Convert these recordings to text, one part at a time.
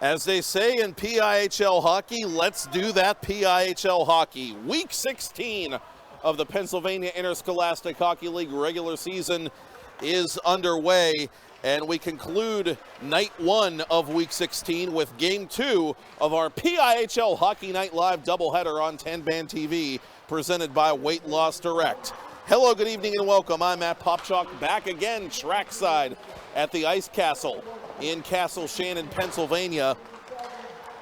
As they say in PIHL hockey, let's do that PIHL hockey. Week 16 of the Pennsylvania Interscholastic Hockey League regular season is underway, and we conclude night one of week 16 with game two of our PIHL Hockey Night Live doubleheader on 10-Band TV, presented by Weight Loss Direct. Hello, good evening, and welcome. I'm Matt Popchock, back again trackside at the Ice Castle in Castle Shannon, Pennsylvania,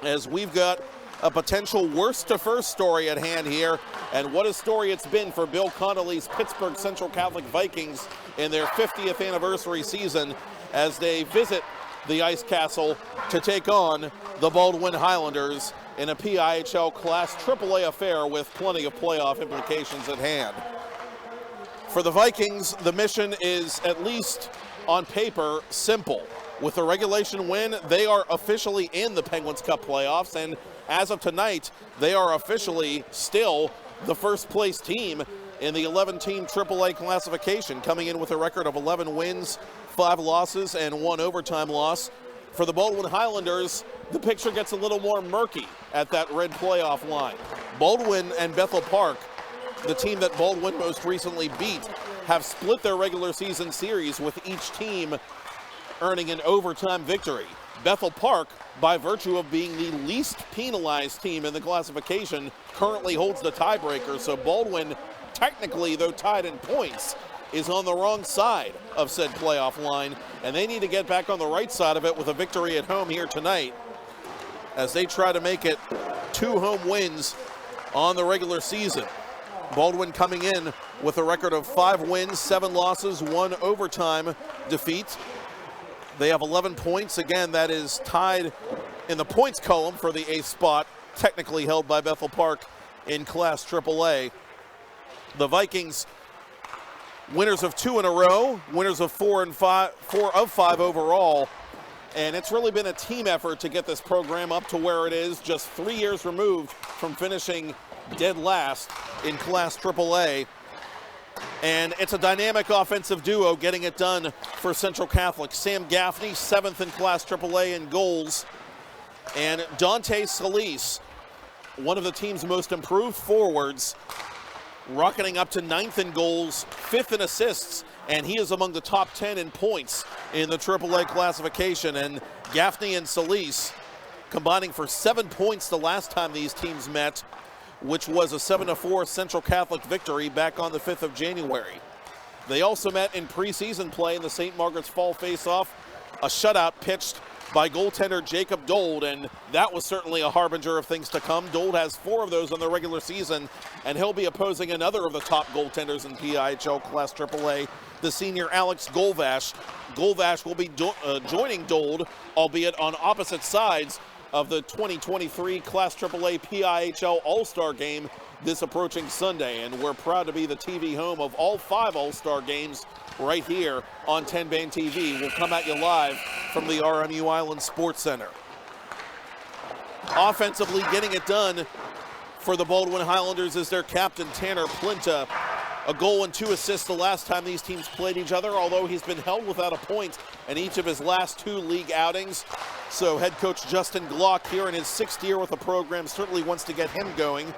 as we've got a potential worst to first story at hand here. And what a story it's been for Bill Connolly's Pittsburgh Central Catholic Vikings in their 50th anniversary season as they visit the Ice Castle to take on the Baldwin Highlanders in a PIHL Class AAA affair with plenty of playoff implications at hand. For the Vikings, the mission is, at least on paper, simple. With a regulation win, they are officially in the Penguins Cup playoffs, and as of tonight, they are officially still the first place team in the 11-team AAA classification, coming in with a record of 11 wins, 5 losses, and 1 overtime loss. For the Baldwin Highlanders, the picture gets a little more murky at that red playoff line. Baldwin and Bethel Park, the team that Baldwin most recently beat, have split their regular season series, with each team earning an overtime victory. Bethel Park, by virtue of being the least penalized team in the classification, currently holds the tiebreaker, so Baldwin, technically, though tied in points, is on the wrong side of said playoff line, and they need to get back on the right side of it with a victory at home here tonight as they try to make it 2 home wins on the regular season. Baldwin coming in with a record of 5 wins, 7 losses, 1 overtime defeat. They have 11 points. Again, that is tied in the points column for the ace spot, technically held by Bethel Park in Class AAA. The Vikings, winners of 2 in a row, winners of 4 of 5 overall, and it's really been a team effort to get this program up to where it is, just 3 years removed from finishing dead last in Class AAA. And it's a dynamic offensive duo getting it done for Central Catholic. Sam Gaffney, 7th in Class AAA in goals. And Dante Solis, one of the team's most improved forwards, rocketing up to 9th in goals, 5th in assists, and he is among the top 10 in points in the AAA classification. And Gaffney and Solis combining for 7 points the last time these teams met, which was a 7-4 Central Catholic victory back on the 5th of January. They also met in preseason play in the St. Margaret's Fall face-off, a shutout pitched by goaltender Jacob Dold, and that was certainly a harbinger of things to come. Dold has 4 of those in the regular season, and he'll be opposing another of the top goaltenders in PIHL Class AAA, the senior Alex Golvash. Golvash will be joining Dold, albeit on opposite sides of the 2023 Class AAA PIHL All-Star Game this approaching Sunday. And we're proud to be the TV home of all 5 All-Star games right here on 10-Band TV. We'll come at you live from the RMU Island Sports Center. Offensively getting it done for the Baldwin Highlanders is their captain, Tanner Plinta. A goal and 2 assists the last time these teams played each other, although he's been held without a point in each of his last 2 league outings. So head coach Justin Glock, here in his 6th year with the program, certainly wants to get him going.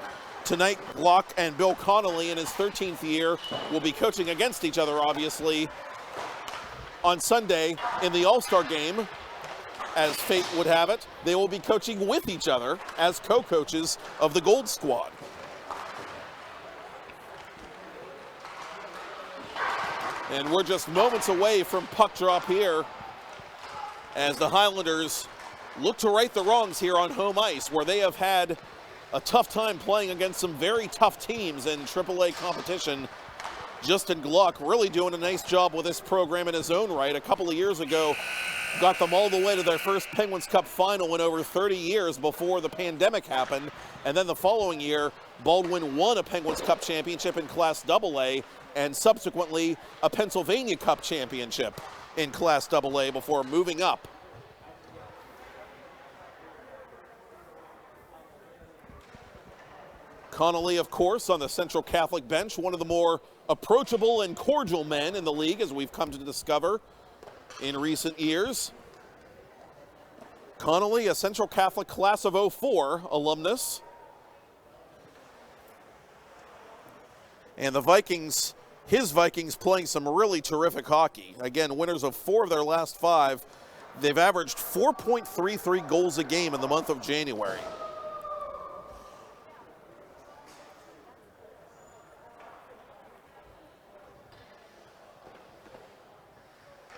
Tonight, Glock and Bill Connolly in his 13th year will be coaching against each other, obviously. On Sunday in the All-Star game, as fate would have it, they will be coaching with each other as co-coaches of the Gold Squad. And we're just moments away from puck drop here as the Highlanders look to right the wrongs here on home ice, where they have had a tough time playing against some very tough teams in AAA competition. Justin Glock really doing a nice job with this program in his own right. A couple of years ago, got them all the way to their first Penguins Cup final in over 30 years before the pandemic happened. And then the following year, Baldwin won a Penguins Cup championship in Class AA, and subsequently a Pennsylvania Cup championship in Class AA before moving up. Connolly, of course, on the Central Catholic bench, one of the more approachable and cordial men in the league, as we've come to discover in recent years. Connolly, a Central Catholic class of '04 alumnus. And the Vikings, his Vikings playing some really terrific hockey. Again, winners of 4 of their last 5. They've averaged 4.33 goals a game in the month of January.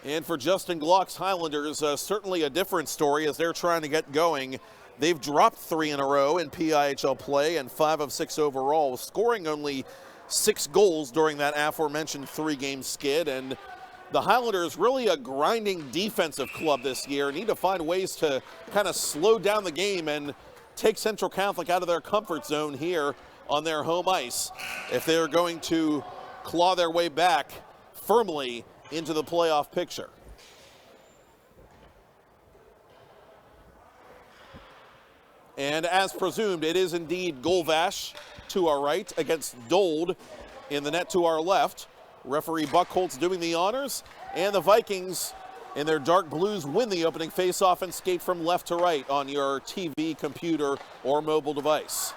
And for Justin Glock's Highlanders, certainly a different story as they're trying to get going. They've dropped 3 in a row in PIHL play and 5 of 6 overall, scoring only 6 goals during that aforementioned 3-game skid. And the Highlanders, really a grinding defensive club this year, need to find ways to kind of slow down the game and take Central Catholic out of their comfort zone here on their home ice if they're going to claw their way back firmly into the playoff picture. And as presumed, it is indeed Golvash to our right against Dold in the net to our left. Referee Buckholtz doing the honors, and the Vikings in their dark blues win the opening faceoff and skate from left to right on your TV, computer, or mobile device.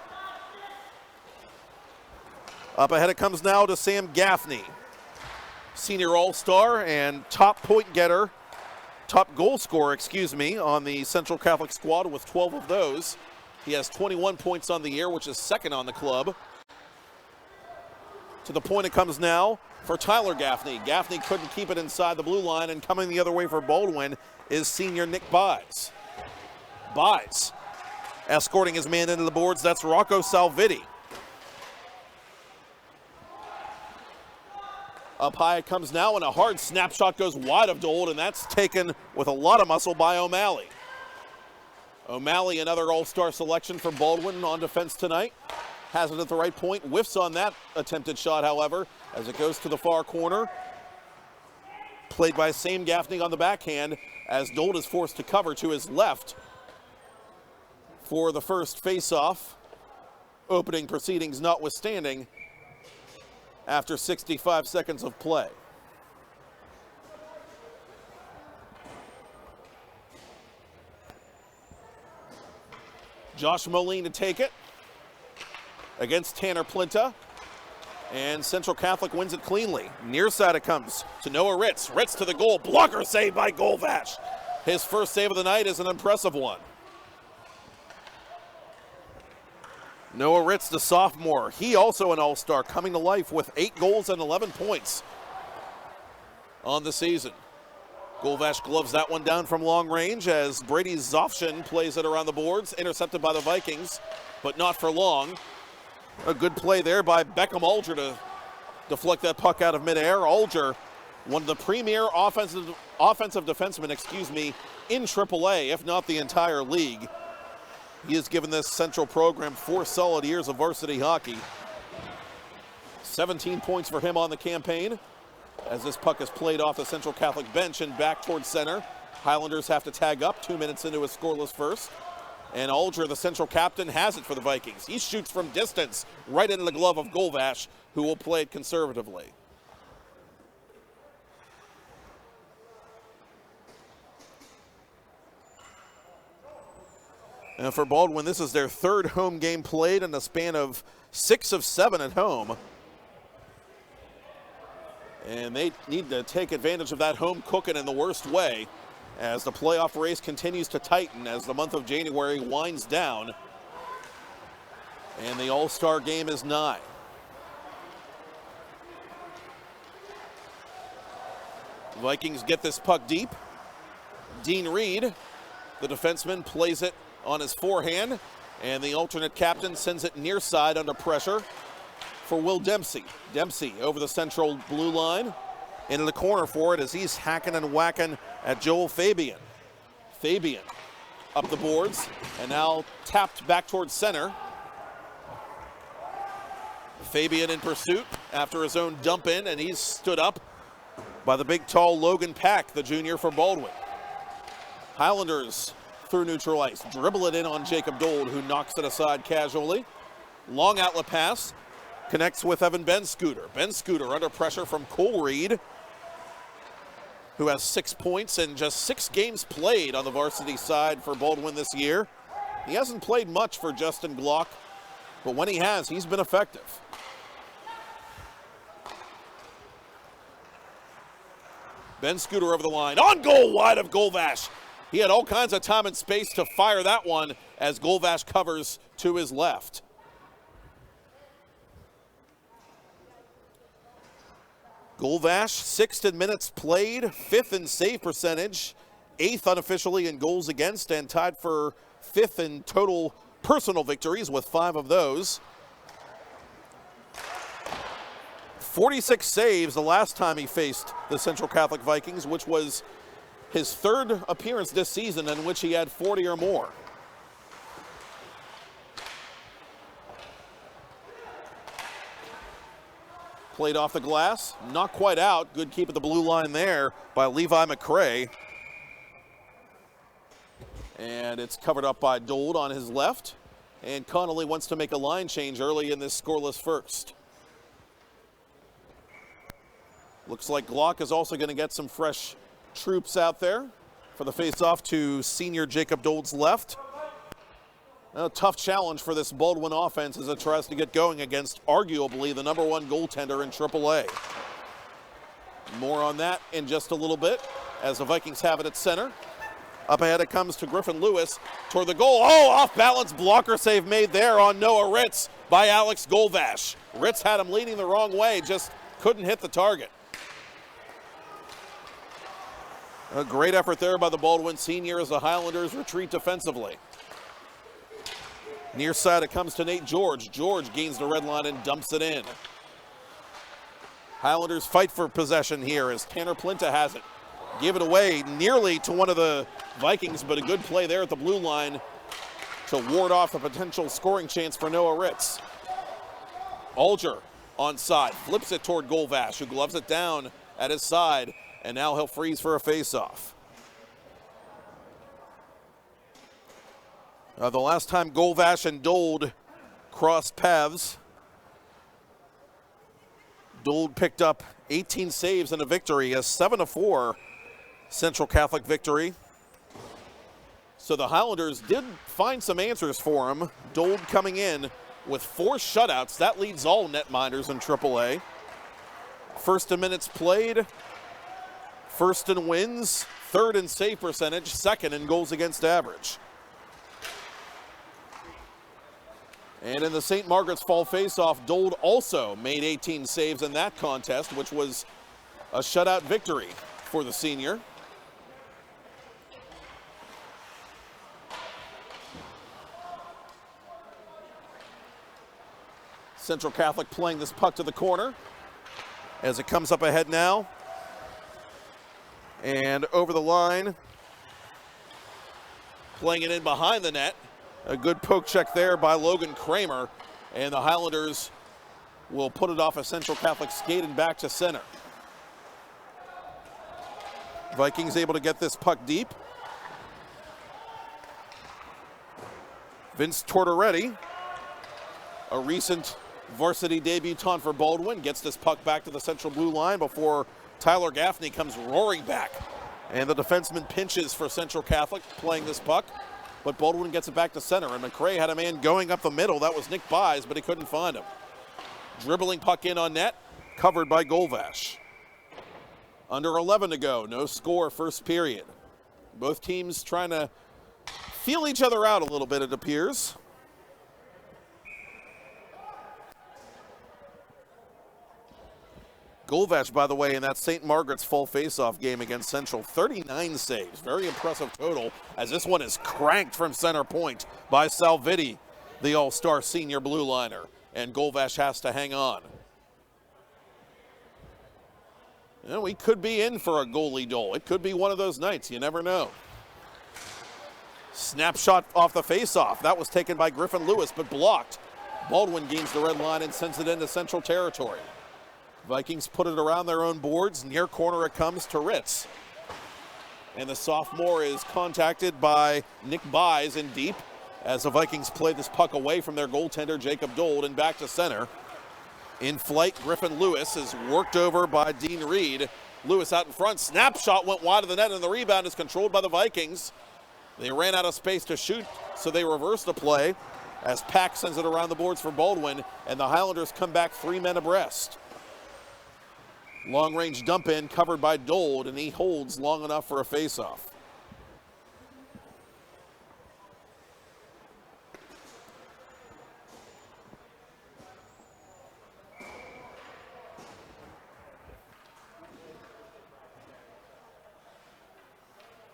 Up ahead it comes now to Sam Gaffney, senior all-star and top goal scorer, on the Central Catholic squad with 12 of those. He has 21 points on the year, which is second on the club. To the point it comes now for Tyler Gaffney. Gaffney couldn't keep it inside the blue line, and coming the other way for Baldwin is senior Nick Bies. Bies escorting his man into the boards. That's Rocco Salvitti. Up high it comes now, and a hard snapshot goes wide of Dold, and that's taken with a lot of muscle by O'Malley. O'Malley, another all-star selection for Baldwin on defense tonight. Has it at the right point, whiffs on that attempted shot, however, as it goes to the far corner. Played by Sam Gaffney on the backhand, as Dold is forced to cover to his left for the first face-off. Opening proceedings notwithstanding, after 65 seconds of play. Josh Moline to take it against Tanner Plinta, and Central Catholic wins it cleanly. Near side it comes to Noah Ritz. Ritz to the goal, blocker save by Golvash. His first save of the night is an impressive one. Noah Ritz, the sophomore, he also an all-star, coming to life with 8 goals and 11 points on the season. Golvash gloves that one down from long range as Brady Zofshin plays it around the boards, intercepted by the Vikings, but not for long. A good play there by Beckham Alger to deflect that puck out of midair. Alger, one of the premier offensive defensemen, in AAA, if not the entire league. He has given this Central program 4 solid years of varsity hockey. 17 points for him on the campaign as this puck is played off the Central Catholic bench and back towards center. Highlanders have to tag up 2 minutes into a scoreless first. And Alger, the Central captain, has it for the Vikings. He shoots from distance right into the glove of Golvash, who will play it conservatively. And for Baldwin, this is their 3rd home game played in a span of 6 of 7 at home. And they need to take advantage of that home cooking in the worst way as the playoff race continues to tighten as the month of January winds down. And the All-Star game is nigh. Vikings get this puck deep. Dean Reed, the defenseman, plays it on his forehand, and the alternate captain sends it near side under pressure for Will Dempsey. Dempsey over the central blue line, into the corner for it as he's hacking and whacking at Joel Fabian. Fabian up the boards, and now tapped back towards center. Fabian in pursuit after his own dump in, and he's stood up by the big, tall Logan Pack, the junior for Baldwin. Highlanders through neutral ice, dribble it in on Jacob Dold, who knocks it aside casually. Long outlet pass, connects with Evan Ben Scooter. Ben Scooter under pressure from Cole Reed. who has 6 points and just 6 games played on the varsity side for Baldwin this year. He hasn't played much for Justin Glock, but when he has, he's been effective. Ben Scooter over the line, on goal, wide of Golvash. He had all kinds of time and space to fire that one as Golvash covers to his left. Golvash, 6th in minutes played, 5th in save percentage, 8th unofficially in goals against, and tied for 5th in total personal victories with 5 of those. 46 saves the last time he faced the Central Catholic Vikings, which was his 3rd appearance this season in which he had 40 or more. Played off the glass, not quite out. Good keep at the blue line there by Levi McCrae. And it's covered up by Dold on his left. And Connolly wants to make a line change early in this scoreless first. Looks like Glock is also going to get some fresh troops out there for the face-off to senior Jacob Dold's left. A tough challenge for this Baldwin offense as it tries to get going against arguably the #1 goaltender in AAA. More on that in just a little bit as the Vikings have it at center. Up ahead it comes to Griffin Lewis toward the goal. Oh, off-balance blocker save made there on Noah Ritz by Alex Golvash. Ritz had him leaning the wrong way, just couldn't hit the target. A great effort there by the Baldwin senior as the Highlanders retreat defensively. Near side it comes to Nate George. George gains the red line and dumps it in. Highlanders fight for possession here as Tanner Plinta has it. Give it away nearly to one of the Vikings, but a good play there at the blue line to ward off a potential scoring chance for Noah Ritz. Alger onside, flips it toward Golvash, who gloves it down at his side, and now he'll freeze for a face-off. The last time Golvash and Dold crossed paths, Dold picked up 18 saves and a victory, a 7-4 Central Catholic victory. So the Highlanders did find some answers for him. Dold coming in with 4 shutouts. That leads all netminders in AAA. 1st in minutes played, 1st in wins, 3rd in save percentage, 2nd in goals against average. And in the St. Margaret's Fall faceoff, Dold also made 18 saves in that contest, which was a shutout victory for the senior. Central Catholic playing this puck to the corner as it comes up ahead now. And over the line, playing it in behind the net. A good poke check there by Logan Kramer, and the Highlanders will put it off a Central Catholic skating back to center. Vikings able to get this puck deep. Vince Tortoretti, a recent varsity debutant for Baldwin, gets this puck back to the central blue line before Tyler Gaffney comes roaring back. And the defenseman pinches for Central Catholic playing this puck. But Baldwin gets it back to center, and McCrae had a man going up the middle. That was Nick Byes, but he couldn't find him. Dribbling puck in on net, covered by Golvash. Under 11 to go, no score first period. Both teams trying to feel each other out a little bit, it appears. Golvash, by the way, in that St. Margaret's Fall faceoff game against Central, 39 saves. Very impressive total, as this one is cranked from center point by Salvitti, the all-star senior blue liner, and Golvash has to hang on. You know, we could be in for a goalie duel. It could be one of those nights. You never know. Snapshot off the faceoff. That was taken by Griffin Lewis, but blocked. Baldwin gains the red line and sends it into Central territory. Vikings put it around their own boards. Near corner it comes to Ritz. And the sophomore is contacted by Nick Byes in deep as the Vikings play this puck away from their goaltender, Jacob Dold, and back to center. In flight, Griffin Lewis is worked over by Dean Reed Lewis out in front. Snapshot went wide of the net, and the rebound is controlled by the Vikings. They ran out of space to shoot, so they reversed the play as Pack sends it around the boards for Baldwin, and the Highlanders come back 3 men abreast. Long-range dump in covered by Dold, and he holds long enough for a face-off.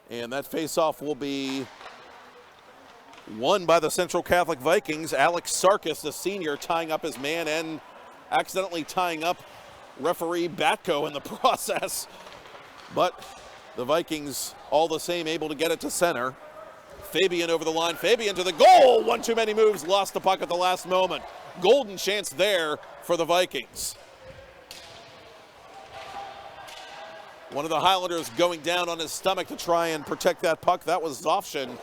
And that face-off will be won by the Central Catholic Vikings. Alex Sarkis, the senior, tying up his man and accidentally tying up referee Batko in the process. But the Vikings, all the same, able to get it to center. Fabian over the line. Fabian to the goal. One too many moves. Lost the puck at the last moment. Golden chance there for the Vikings. One of the Highlanders going down on his stomach to try and protect that puck. That was Zofshin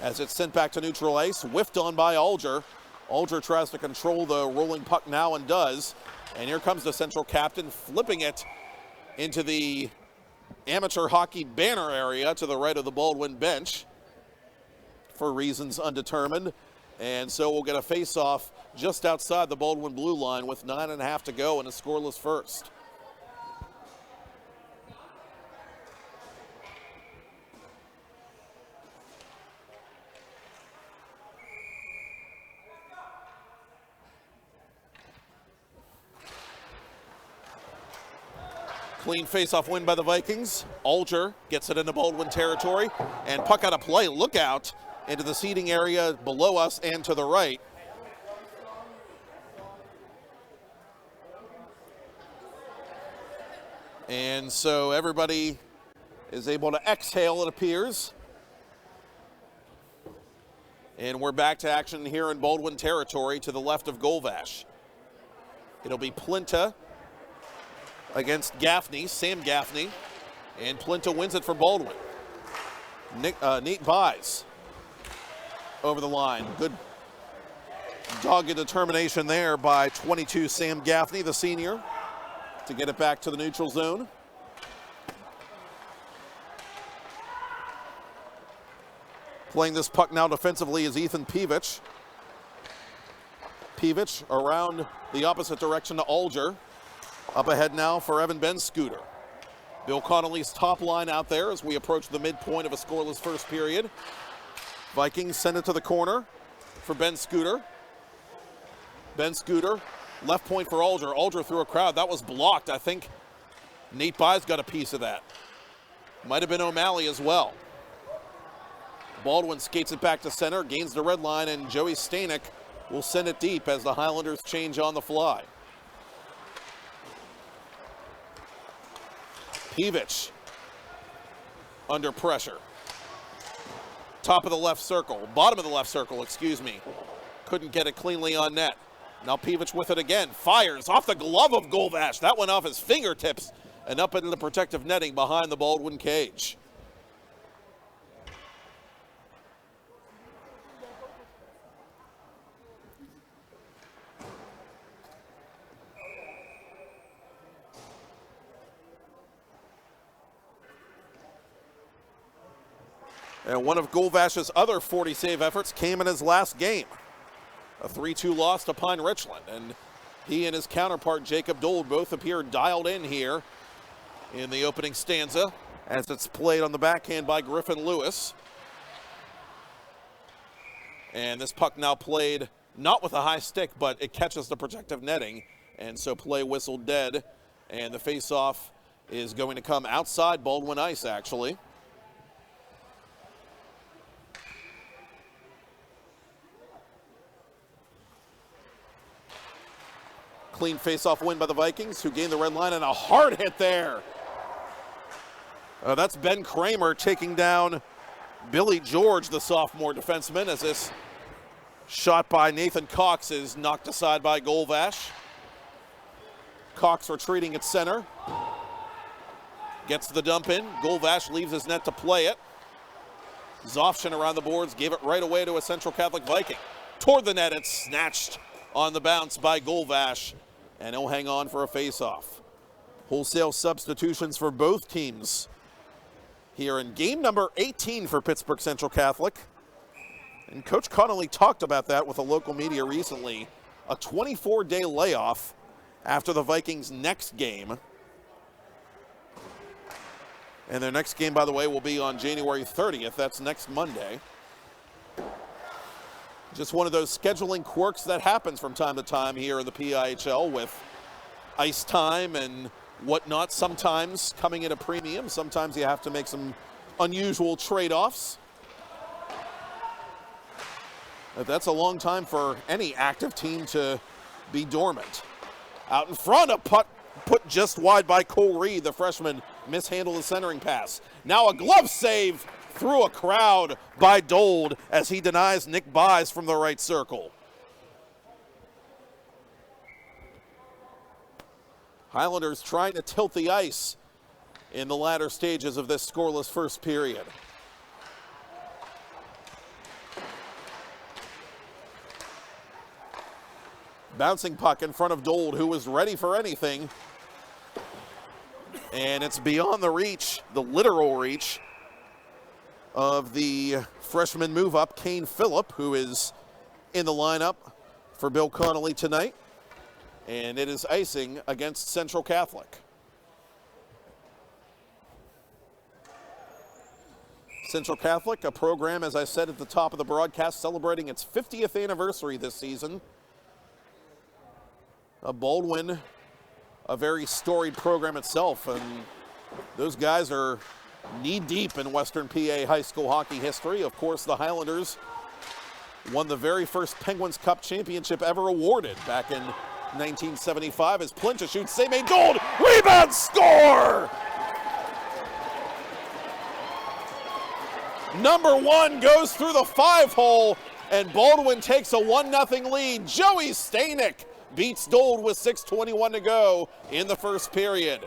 as it's sent back to neutral ice. Whiffed on by Alger. Alger tries to control the rolling puck now and does. And here comes the Central captain, flipping it into the amateur hockey banner area to the right of the Baldwin bench for reasons undetermined. And so we'll get a face-off just outside the Baldwin blue line with 9.5 to go and a scoreless first. Clean face-off win by the Vikings. Alger gets it into Baldwin territory, and puck out of play. Look out into the seating area below us and to the right. And so everybody is able to exhale, it appears. And we're back to action here in Baldwin territory to the left of Golvash. It'll be Plinta against Gaffney, Sam Gaffney, and Plinta wins it for Baldwin. Nate buys over the line. Good dogged determination there by 22 Sam Gaffney, the senior, to get it back to the neutral zone. Playing this puck now defensively is Ethan Pivich. Pivich around the opposite direction to Alger. Up ahead now for Evan Ben-Scooter. Bill Connolly's top line out there as we approach the midpoint of a scoreless first period. Vikings send it to the corner for Ben-Scooter. Ben-Scooter, left point for Alger. Alger through a crowd. That was blocked. I think Nate Byes got a piece of that. Might have been O'Malley as well. Baldwin skates it back to center, gains the red line, and Joey Stanek will send it deep as the Highlanders change on the fly. Pivich under pressure. Top of the left circle, bottom of the left circle, excuse me. Couldn't get it cleanly on net. Now Pivich with it again, fires off the glove of Golvash. That went off his fingertips and up into the protective netting behind the Baldwin cage. And one of Golvash's other 40 save efforts came in his last game. A 3-2 loss to Pine Richland. And he and his counterpart, Jacob Dold, both appear dialed in here in the opening stanza as it's played on the backhand by Griffin Lewis. And this puck now played not with a high stick, but it catches the protective netting. And so play whistled dead. And the face-off is going to come outside Baldwin ice, actually. Clean face-off win by the Vikings, who gained the red line, and a hard hit there. That's Ben Kramer taking down Billy George, the sophomore defenseman, as this shot by Nathan Cox is knocked aside by Golvash. Cox retreating at center. Gets the dump in. Golvash leaves his net to play it. Zofshin around the boards, gave it right away to a Central Catholic Viking. Toward the net, it's snatched on the bounce by Golvash. And he'll hang on for a face-off. Wholesale substitutions for both teams here in game number 18 for Pittsburgh Central Catholic. And Coach Connolly talked about that with a local media recently. A 24-day layoff after the Vikings' next game. And their next game, by the way, will be on January 30th. That's next Monday. Just one of those scheduling quirks that happens from time to time here in the PIHL with ice time and whatnot. Sometimes coming at a premium. Sometimes you have to make some unusual trade-offs. That's a long time for any active team to be dormant. Out in front, a putt put just wide by Cole Reed. The freshman mishandled the centering pass. Now a glove save through a crowd by Dold as he denies Nick Buys from the right circle. Highlanders trying to tilt the ice in the latter stages of this scoreless first period. Bouncing puck in front of Dold, who was ready for anything. And it's beyond the reach, the literal reach, of the freshman move-up, Kane Phillip, who is in the lineup for Bill Connolly tonight. And it is icing against Central Catholic. Central Catholic, a program, as I said at the top of the broadcast, celebrating its 50th anniversary this season. Baldwin, a very storied program itself, and those guys are knee-deep in Western PA high school hockey history. Of course, the Highlanders won the very first Penguins Cup championship ever awarded back in 1975 as Plincha shoots, save made, Dold, rebound, score! Number one goes through the 5-hole, and Baldwin takes a 1-0 lead. Joey Stanek beats Dold with 6:21 to go in the first period.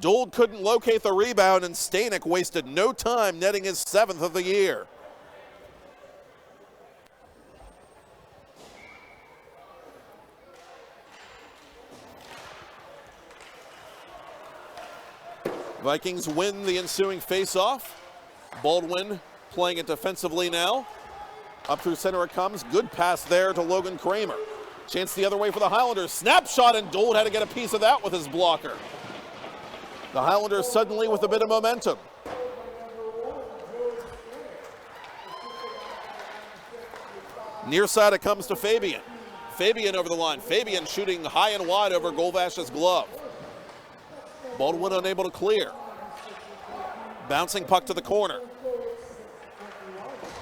Dold couldn't locate the rebound, and Stanek wasted no time netting his 7th of the year. Vikings win the ensuing face-off. Baldwin playing it defensively now. Up through center it comes. Good pass there to Logan Kramer. Chance the other way for the Highlanders. Snapshot, and Dold had to get a piece of that with his blocker. The Highlanders suddenly with a bit of momentum. Near side it comes to Fabian. Fabian over the line. Fabian shooting high and wide over Golvash's glove. Baldwin unable to clear. Bouncing puck to the corner.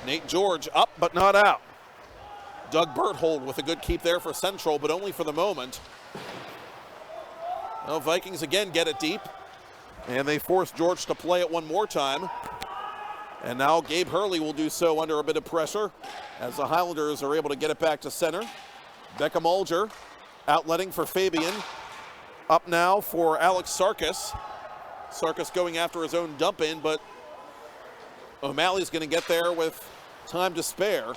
Nate George up but not out. Doug Berthold with a good keep there for Central, but only for the moment. Well, Vikings again get it deep, and they force George to play it one more time. And now Gabe Hurley will do so under a bit of pressure as the Highlanders are able to get it back to center. Beckham Alger outletting for Fabian. Up now for Alex Sarkis. Sarkis going after his own dump in, but O'Malley's going to get there with time to spare.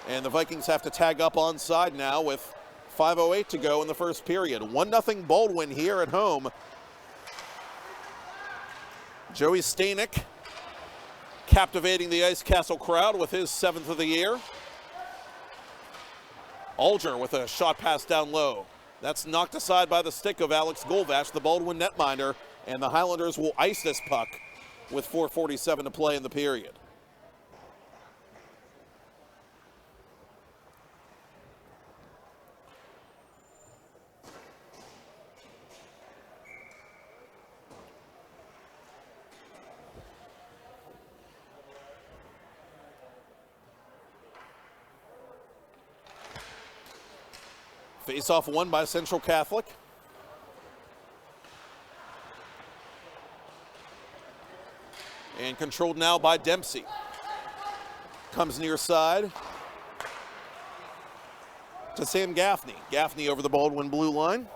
And the Vikings have to tag up onside now with 5:08 to go in the first period. 1-0 Baldwin here at home. Joey Stanek captivating the Ice Castle crowd with his 7th of the year. Alger with a shot pass down low. That's knocked aside by the stick of Alex Golvash, the Baldwin netminder, and the Highlanders will ice this puck with 4:47 to play in the period. Face-off won by Central Catholic. And controlled now by Dempsey. Comes near side to Sam Gaffney. Gaffney over the Baldwin blue line.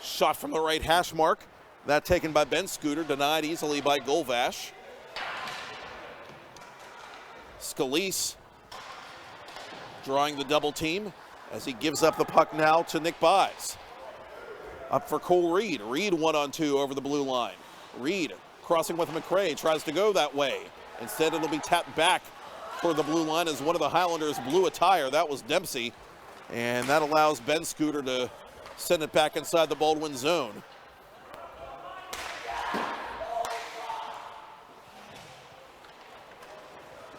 Shot from the right hash mark. That taken by Ben Scooter, denied easily by Golvash. Scalise drawing the double team as he gives up the puck now to Nick Buys. Up for Cole Reed. Reed 1-on-2 over the blue line. Reed crossing with McRae, tries to go that way. Instead, it'll be tapped back for the blue line as one of the Highlanders blew a tire. That was Dempsey. And that allows Ben Scooter to send it back inside the Baldwin zone.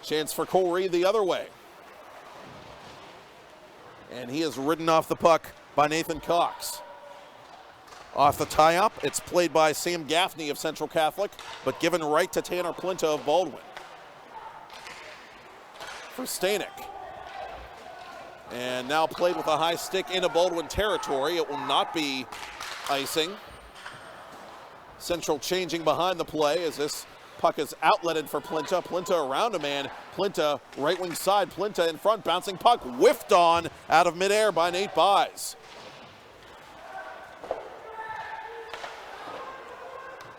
Chance for Cole Reed the other way. And he is ridden off the puck by Nathan Cox. Off the tie-up, it's played by Sam Gaffney of Central Catholic, but given right to Tanner Plinta of Baldwin. For Stanek. And now played with a high stick into Baldwin territory. It will not be icing. Central changing behind the play as this puck is outletted for Plinta. Plinta around a man. Plinta right wing side. Plinta in front. Bouncing puck whiffed on out of midair by Nate Buys.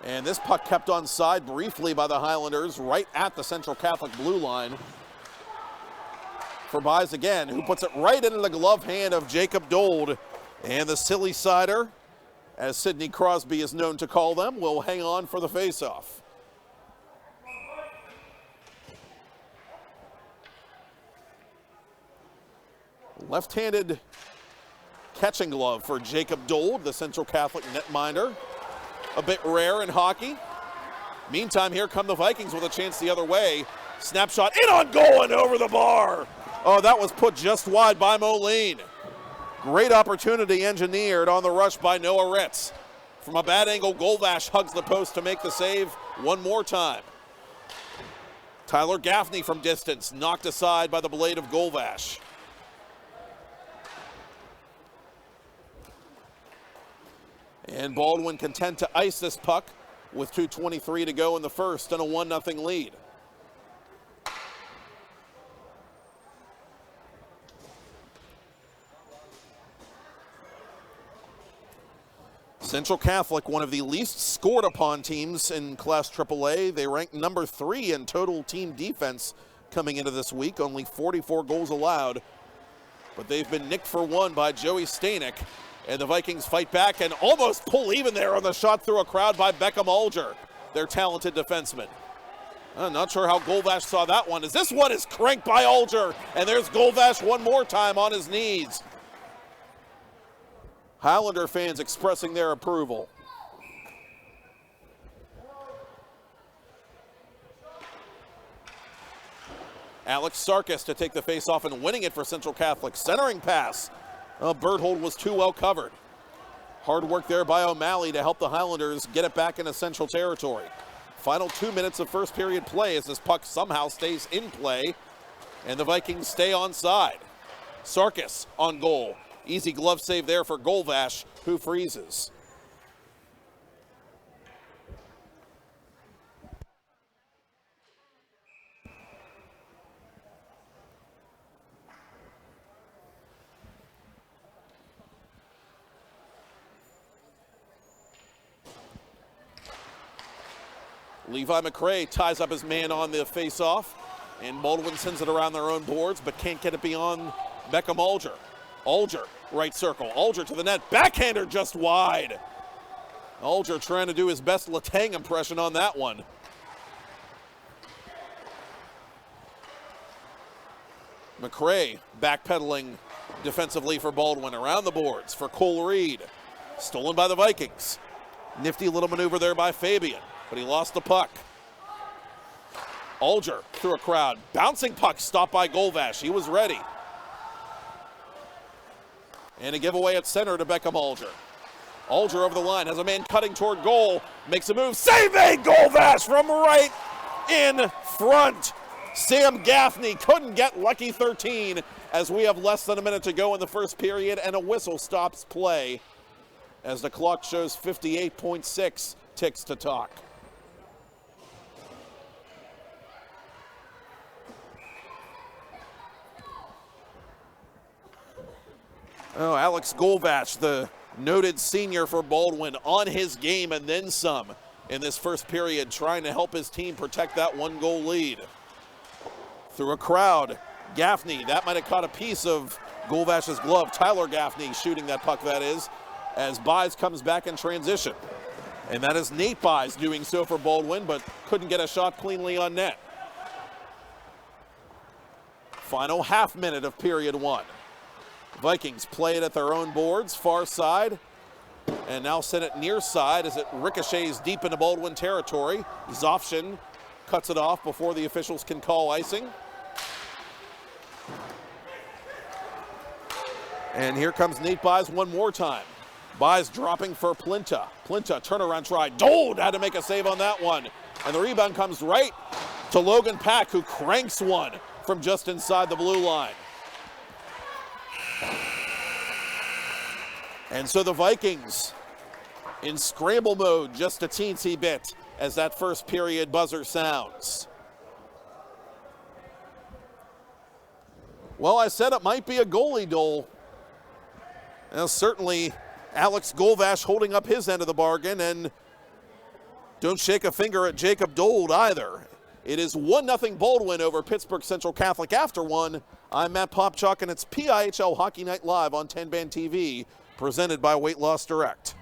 And this puck kept on side briefly by the Highlanders right at the Central Catholic blue line. For Buys again, who puts it right into the glove hand of Jacob Dold. And the silly sider, as Sidney Crosby is known to call them, will hang on for the faceoff. Left-handed catching glove for Jacob Dold, the Central Catholic netminder. A bit rare in hockey. Meantime, here come the Vikings with a chance the other way. Snapshot in on goal and over the bar. Oh, that was put just wide by Moline. Great opportunity engineered on the rush by Noah Ritz. From a bad angle, Golvash hugs the post to make the save one more time. Tyler Gaffney from distance, knocked aside by the blade of Golvash. And Baldwin content to ice this puck with 2:23 to go in the first and a 1-0 lead. Central Catholic, one of the least scored upon teams in Class AAA. They rank number 3 in total team defense coming into this week, only 44 goals allowed. But they've been nicked for one by Joey Stanek. And the Vikings fight back and almost pull even there on the shot through a crowd by Beckham Alger, their talented defenseman. I'm not sure how Golvash saw that one, as this one is cranked by Alger. And there's Golvash one more time on his knees. Highlander fans expressing their approval. Alex Sarkis to take the face-off and winning it for Central Catholic. Centering pass. Berthold was too well covered. Hard work there by O'Malley to help the Highlanders get it back into Central territory. Final 2 minutes of first period play as this puck somehow stays in play and the Vikings stay onside. Sarkis on goal. Easy glove save there for Golvash, who freezes. Levi McRae ties up his man on the face-off, and Baldwin sends it around their own boards, but can't get it beyond Beckham Alger. Alger, right circle. Alger to the net. Backhander just wide. Alger trying to do his best Letang impression on that one. McRae backpedaling defensively for Baldwin around the boards for Cole Reed. Stolen by the Vikings. Nifty little maneuver there by Fabian, but he lost the puck. Alger through a crowd. Bouncing puck stopped by Golvash. He was ready. And a giveaway at center to Beckham Alger. Alger over the line, has a man cutting toward goal, makes a move, saving Golvash from right in front. Sam Gaffney couldn't get lucky 13 as we have less than a minute to go in the first period and a whistle stops play as the clock shows 58.6 ticks to talk. Oh, Alex Golvash, the noted senior for Baldwin, on his game and then some in this first period, trying to help his team protect that 1-goal lead. through a crowd. Gaffney, that might have caught a piece of Golvash's glove. Tyler Gaffney shooting that puck, that is, as Buys comes back in transition. And that is Nate Buys doing so for Baldwin, but couldn't get a shot cleanly on net. Final half minute of period one. Vikings play it at their own boards, far side, and now send it near side as it ricochets deep into Baldwin territory. Zofshin cuts it off before the officials can call icing. And here comes Nate Buys one more time. Buys dropping for Plinta. Plinta, turnaround try. Dold had to make a save on that one. And the rebound comes right to Logan Pack, who cranks one from just inside the blue line. And so the Vikings in scramble mode just a teensy bit as that first period buzzer sounds. Well, I said it might be a goalie Dole. Now, certainly Alex Golvash holding up his end of the bargain, and don't shake a finger at Jacob Dold either. It is 1-0 Baldwin over Pittsburgh Central Catholic after one. I'm Matt Popchock, and it's PIHL Hockey Night Live on 10-Band TV, presented by Weight Loss Direct.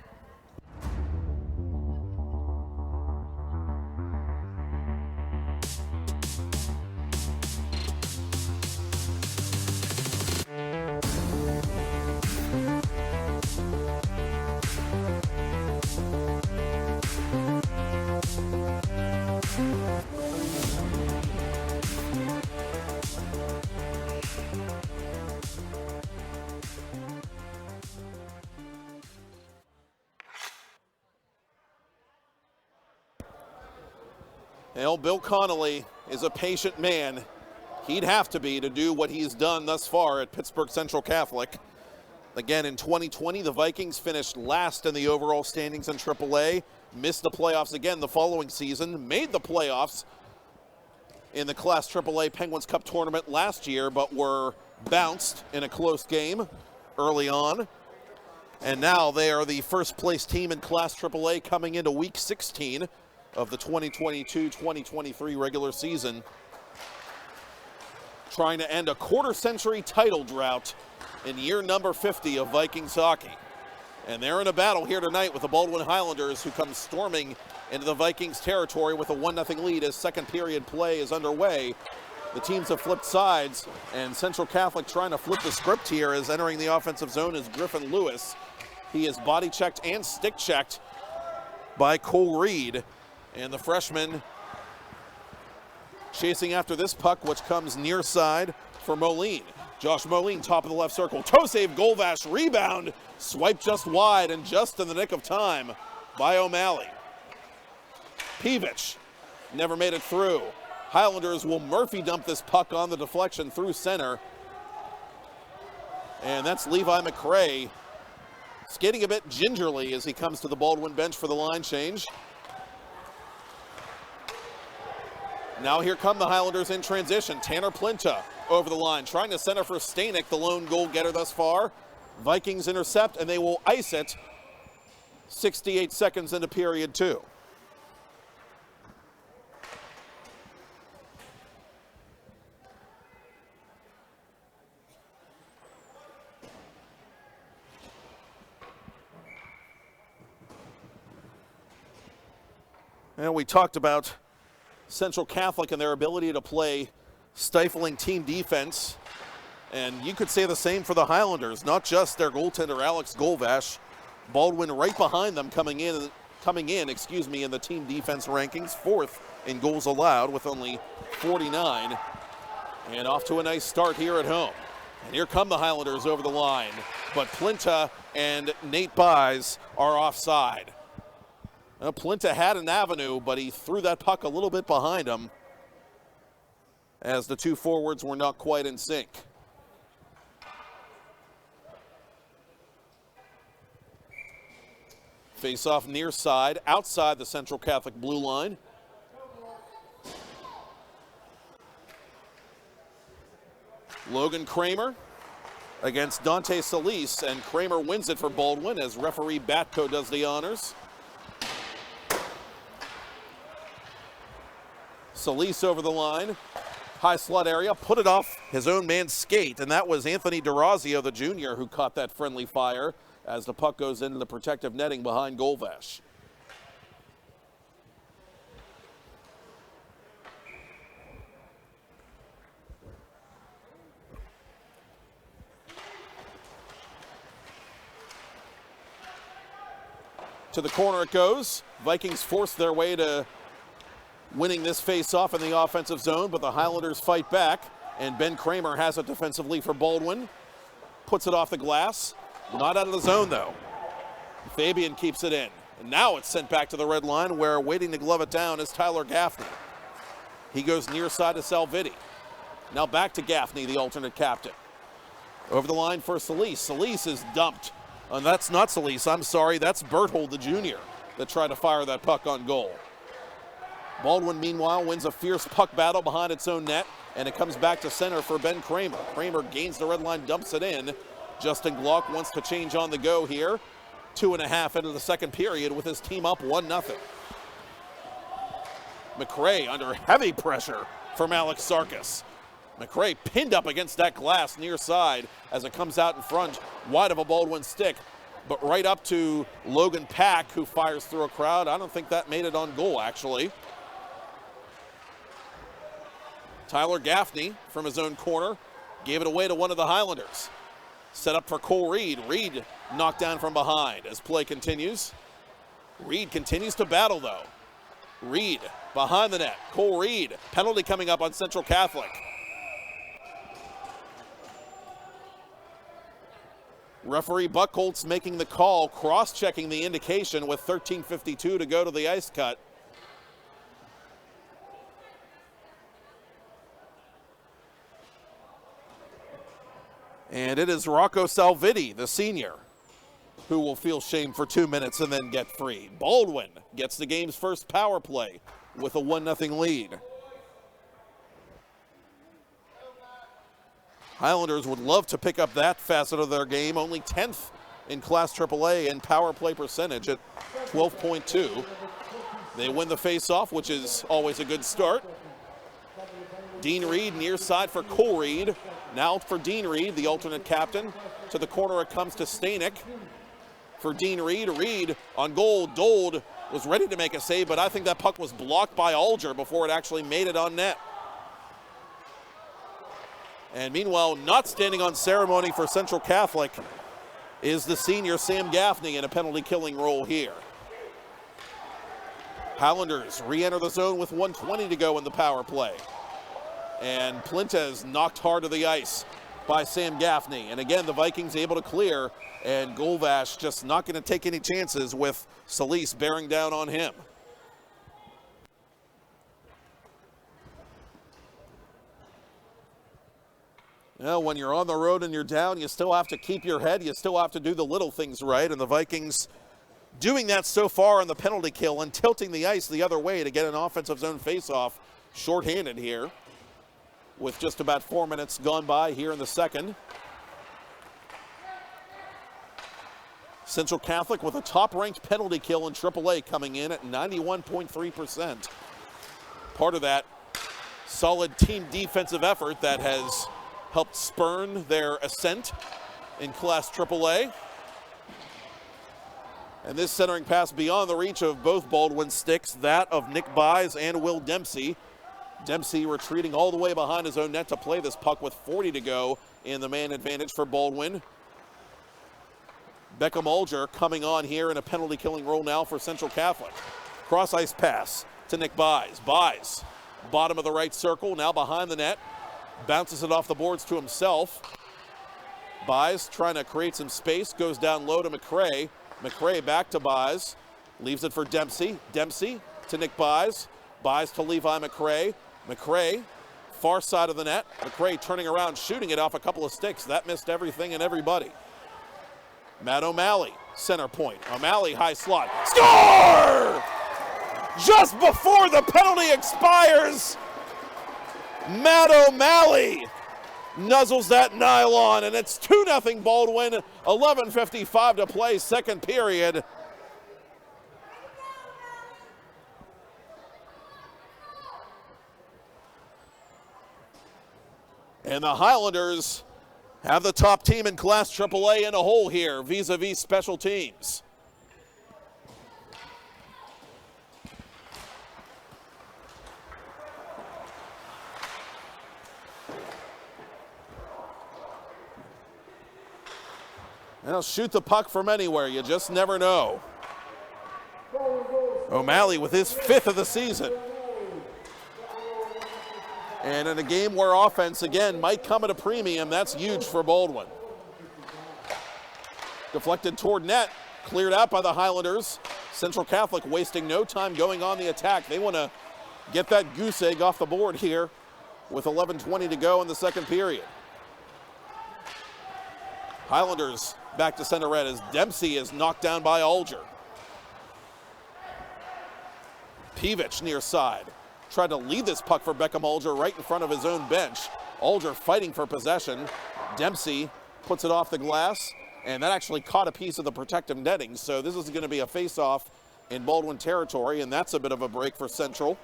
Well, Bill Connolly is a patient man. He'd have to be to do what he's done thus far at Pittsburgh Central Catholic. Again, in 2020, the Vikings finished last in the overall standings in AAA, missed the playoffs again the following season, made the playoffs in the Class AAA Penguins Cup tournament last year, but were bounced in a close game early on. And now they are the first place team in Class AAA coming into Week 16 of the 2022-2023 regular season, trying to end a quarter-century title drought in year number 50 of Vikings hockey. And they're in a battle here tonight with the Baldwin Highlanders, who come storming into the Vikings territory with a 1-0 lead as second period play is underway. The teams have flipped sides, and Central Catholic trying to flip the script here as entering the offensive zone is Griffin Lewis. He is body-checked and stick-checked by Cole Reed. And the freshman chasing after this puck, which comes near side for Moline. Josh Moline, top of the left circle. Toe save, Golvash, rebound. Swipe just wide and just in the nick of time by O'Malley. Pivich never made it through. Highlanders will Murphy dump this puck on the deflection through center. And that's Levi McRae skating a bit gingerly as he comes to the Baldwin bench for the line change. Now here come the Highlanders in transition. Tanner Plinta over the line, trying to center for Stanek, the lone goal getter thus far. Vikings intercept, and they will ice it 68 seconds into period two. And we talked about Central Catholic and their ability to play stifling team defense. And you could say the same for the Highlanders, not just their goaltender Alex Golvash. Baldwin right behind them coming in, in the team defense rankings, fourth in goals allowed with only 49. And off to a nice start here at home. And here come the Highlanders over the line. But Plinta and Nate Buys are offside. Now, Plinta had an avenue, but he threw that puck a little bit behind him as the two forwards were not quite in sync. Face-off near side, outside the Central Catholic blue line. Logan Kramer against Dante Solis, and Kramer wins it for Baldwin as referee Batko does the honors. Solis over the line, high slot area, put it off his own man's skate, and that was Anthony DeRazio, the junior, who caught that friendly fire as the puck goes into the protective netting behind Golvash. To the corner it goes. Vikings force their way to winning this face-off in the offensive zone, but the Highlanders fight back, and Ben Kramer has it defensively for Baldwin. Puts it off the glass. Not out of the zone, though. Fabian keeps it in. And now it's sent back to the red line, where waiting to glove it down is Tyler Gaffney. He goes near side to Salvitti. Now back to Gaffney, the alternate captain. Over the line for Solis. Solis is dumped. And that's not Solis, I'm sorry, that's Berthold, the junior, that tried to fire that puck on goal. Baldwin, meanwhile, wins a fierce puck battle behind its own net, and it comes back to center for Ben Kramer. Kramer gains the red line, dumps it in. Justin Glock wants to change on the go here. 2.5 into the second period with his team up 1-0. McRae under heavy pressure from Alex Sarkis. McRae pinned up against that glass near side as it comes out in front, wide of a Baldwin stick, but right up to Logan Pack, who fires through a crowd. I don't think that made it on goal, actually. Tyler Gaffney from his own corner gave it away to one of the Highlanders. Set up for Cole Reed. Reed knocked down from behind as play continues. Reed continues to battle, though. Reed behind the net. Cole Reed, penalty coming up on Central Catholic. Referee Buckholtz making the call, cross-checking the indication with 13:52 to go to the ice cut. And it is Rocco Salvitti, the senior, who will feel shame for 2 minutes and then get free. Baldwin gets the game's first power play with a 1-0 lead. Highlanders would love to pick up that facet of their game, only 10th in Class AAA in power play percentage at 12.2. They win the face-off, which is always a good start. Dean Reed near side for Cole Reed. Now for Dean Reed, the alternate captain. To the corner it comes to Stanek for Dean Reed. Reed on goal. Dold was ready to make a save, but I think that puck was blocked by Alger before it actually made it on net. And meanwhile, not standing on ceremony for Central Catholic is the senior Sam Gaffney in a penalty-killing role here. Highlanders re-enter the zone with 1:20 to go in the power play. And Plintes knocked hard to the ice by Sam Gaffney. And again, the Vikings able to clear, and Golvash just not going to take any chances with Solis bearing down on him. Well, when you're on the road and you're down, you still have to keep your head. You still have to do the little things right. And the Vikings doing that so far on the penalty kill and tilting the ice the other way to get an offensive zone faceoff shorthanded here with just about 4 minutes gone by here in the second. Central Catholic with a top-ranked penalty kill in AAA coming in at 91.3%. Part of that solid team defensive effort that has helped spurn their ascent in Class AAA. And this centering pass beyond the reach of both Baldwin sticks, that of Nick Buys and Will Dempsey. Dempsey retreating all the way behind his own net to play this puck with 40 to go in the man advantage for Baldwin. Beckham Alger coming on here in a penalty-killing role now for Central Catholic. Cross-ice pass to Nick Buys. Buys, bottom of the right circle, now behind the net. Bounces it off the boards to himself. Buys trying to create some space, goes down low to McRae. McRae back to Buys, leaves it for Dempsey. Dempsey to Nick Buys. Buys to Levi McRae. McRae, far side of the net. McRae turning around, shooting it off a couple of sticks. That missed everything and everybody. Matt O'Malley, center point. O'Malley, high slot. Score! Just before the penalty expires, Matt O'Malley nuzzles that nylon, and it's 2-0 Baldwin, 11:55 to play, second period. And the Highlanders have the top team in Class AAA in a hole here vis-a-vis special teams. They'll shoot the puck from anywhere. You just never know. O'Malley with his 5th of the season. And in a game where offense, again, might come at a premium, that's huge for Baldwin. Deflected toward net, cleared out by the Highlanders. Central Catholic wasting no time going on the attack. They want to get that goose egg off the board here with 11:20 to go in the second period. Highlanders back to center red as Dempsey is knocked down by Alger. Pivich near side. Tried to lead this puck for Beckham Alger right in front of his own bench. Alger fighting for possession. Dempsey puts it off the glass, and that actually caught a piece of the protective netting. So this is going to be a face-off in Baldwin territory, and that's a bit of a break for Central.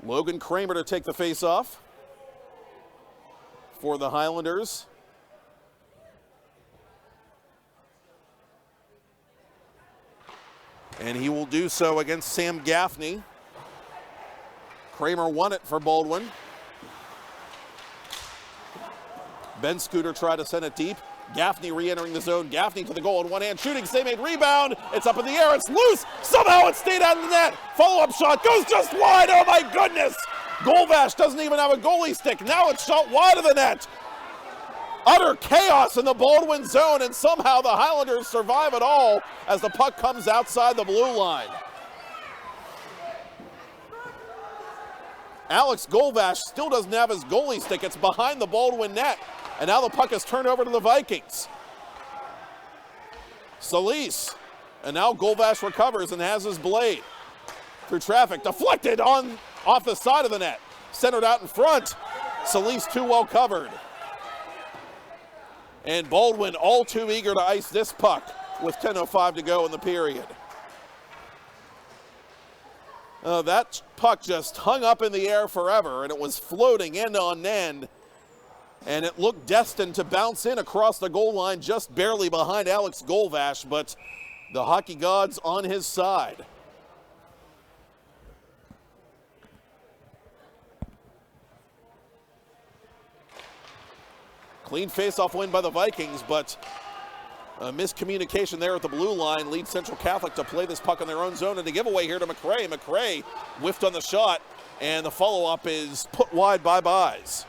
Logan Kramer to take the face-off for the Highlanders. And he will do so against Sam Gaffney. Kramer won it for Baldwin. Ben Scooter tried to send it deep. Gaffney re-entering the zone. Gaffney to the goal in one hand, shooting, save made, rebound. It's up in the air, it's loose. Somehow it stayed out of the net. Follow-up shot goes just wide, oh my goodness. Golvash doesn't even have a goalie stick. Now it's shot wide of the net. Utter chaos in the Baldwin zone, and somehow the Highlanders survive it all as the puck comes outside the blue line. Alex Golvash still doesn't have his goalie stick. It's behind the Baldwin net. And now the puck is turned over to the Vikings. Solis. And now Golvash recovers and has his blade. Through traffic. Deflected off the side of the net. Centered out in front. Solis too well covered. And Baldwin all too eager to ice this puck with 10:05 to go in the period. That puck just hung up in the air forever, and it was floating end on end. And it looked destined to bounce in across the goal line just barely behind Alex Golvash, but the hockey gods on his side. Clean face-off win by the Vikings, but a miscommunication there at the blue line leads Central Catholic to play this puck in their own zone, and a giveaway here to McRae. McRae whiffed on the shot, and the follow-up is put wide by Buys.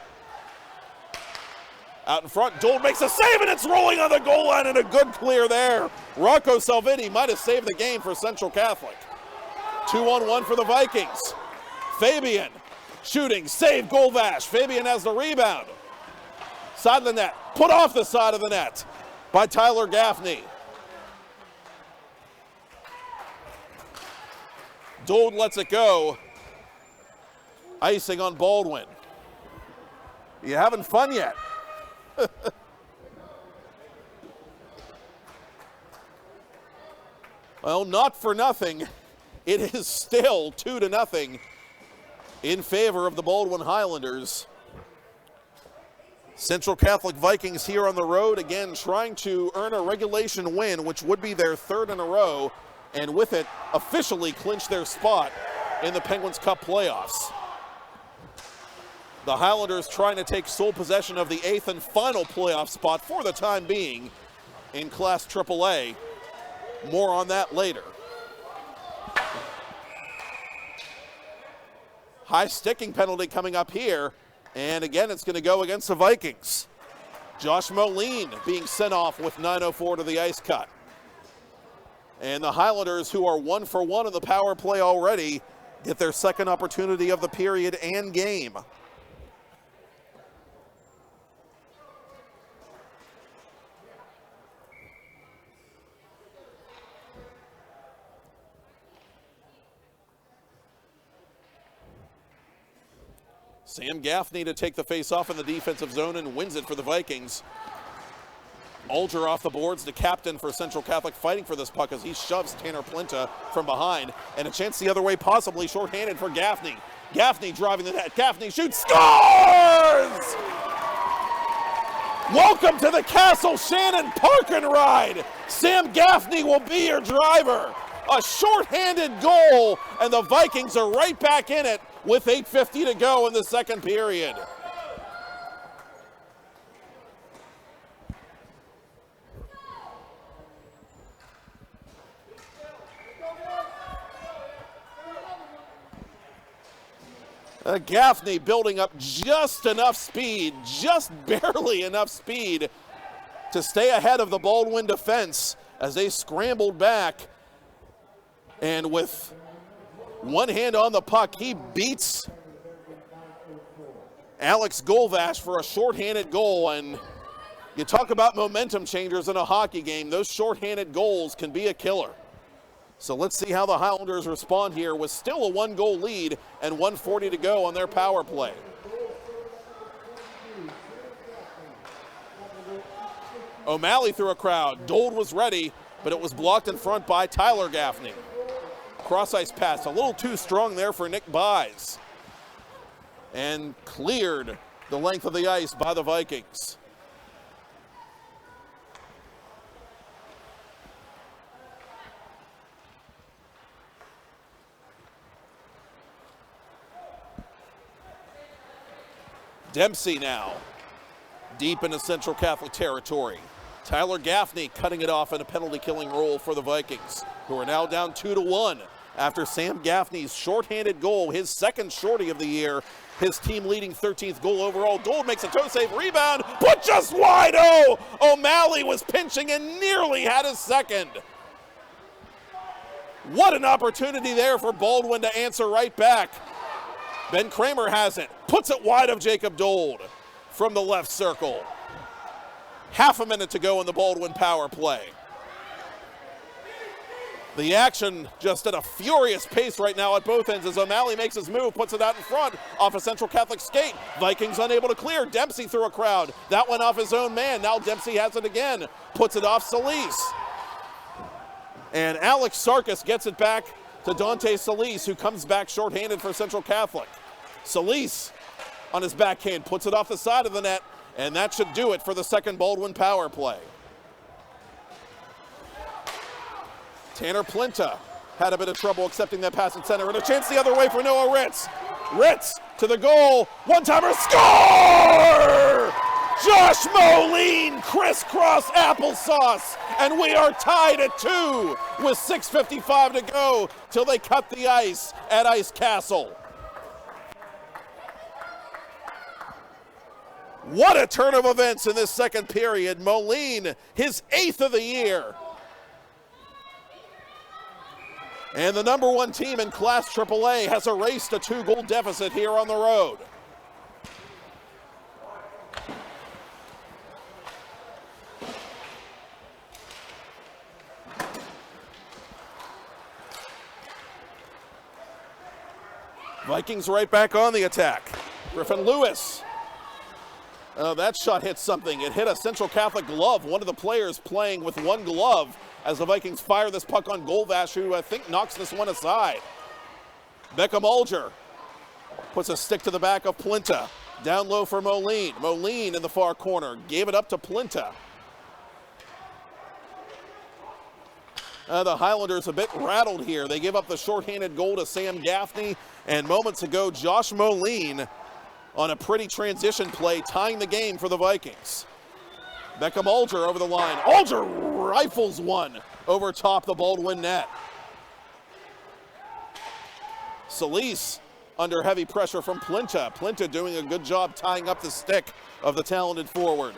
Out in front, Dold makes a save, and it's rolling on the goal line, and a good clear there. Rocco Salvini might have saved the game for Central Catholic. 2-on-1 for the Vikings. Fabian shooting, save Golvash. Fabian has the rebound. Side of the net, put off the side of the net by Tyler Gaffney. Dold lets it go. Icing on Baldwin. You having fun yet? Well, not for nothing. It is still 2-0 in favor of the Baldwin Highlanders. Central Catholic Vikings here on the road, again trying to earn a regulation win, which would be their 3rd in a row, and with it officially clinch their spot in the Penguins Cup playoffs. The Highlanders trying to take sole possession of the 8th and final playoff spot for the time being in Class AAA. More on that later. High sticking penalty coming up here, and again it's going to go against the Vikings. Josh Moline being sent off with 9:04 to the ice cut. And the Highlanders, who are 1 for 1 in the power play already, get their second opportunity of the period and game. Sam Gaffney to take the face-off in the defensive zone and wins it for the Vikings. Olger off the boards, the captain for Central Catholic, fighting for this puck as he shoves Tanner Plinta from behind. And a chance the other way, possibly shorthanded for Gaffney. Gaffney driving the net. Gaffney shoots, scores! Welcome to the Castle Shannon Park and Ride. Sam Gaffney will be your driver. A shorthanded goal, and the Vikings are right back in it with 8:50 to go in the second period. Gaffney building up just enough speed, just barely enough speed to stay ahead of the Baldwin defense as they scrambled back. And with one hand on the puck, he beats Alex Golvash for a shorthanded goal. And you talk about momentum changers in a hockey game, those shorthanded goals can be a killer. So let's see how the Highlanders respond here with still a 1-goal lead and 1:40 to go on their power play. O'Malley through a crowd. Dold was ready, but it was blocked in front by Tyler Gaffney. Cross-ice pass, a little too strong there for Nick Buys. And cleared the length of the ice by the Vikings. Dempsey now, deep into Central Catholic territory. Tyler Gaffney cutting it off in a penalty-killing role for the Vikings, who are now down 2-1 after Sam Gaffney's shorthanded goal, his second shorty of the year, his team-leading 13th goal overall. Dold makes a toe-save, rebound, put just wide. Oh, O'Malley was pinching and nearly had his second. What an opportunity there for Baldwin to answer right back. Ben Kramer has it, puts it wide of Jacob Dold from the left circle. Half a minute to go in the Baldwin power play. The action just at a furious pace right now at both ends as O'Malley makes his move, puts it out in front off a Central Catholic skate. Vikings unable to clear. Dempsey through a crowd. That went off his own man. Now Dempsey has it again. Puts it off Solis. And Alex Sarkis gets it back to Dante Solis, who comes back shorthanded for Central Catholic. Solis on his backhand puts it off the side of the net, and that should do it for the second Baldwin power play. Tanner Plinta had a bit of trouble accepting that pass at center, and a chance the other way for Noah Ritz. Ritz to the goal, one-timer, score! Josh Moline, crisscross applesauce, and we are tied at 2 with 6:55 to go till they cut the ice at Ice Castle. What a turn of events in this second period. Moline, his 8th of the year. And the number 1 team in Class AAA has erased a 2-goal deficit here on the road. Vikings right back on the attack. Griffin Lewis. That shot hit something. It hit a Central Catholic glove. One of the players playing with one glove as the Vikings fire this puck on Golvash, who I think knocks this one aside. Beckham Olger puts a stick to the back of Plinta. Down low for Moline. Moline in the far corner. Gave it up to Plinta. The Highlanders a bit rattled here. They give up the shorthanded goal to Sam Gaffney, and moments ago, Josh Moline on a pretty transition play, tying the game for the Vikings. Beckham Olger over the line. Olger rifles one over top the Baldwin net. Solis under heavy pressure from Plinta. Plinta doing a good job tying up the stick of the talented forward.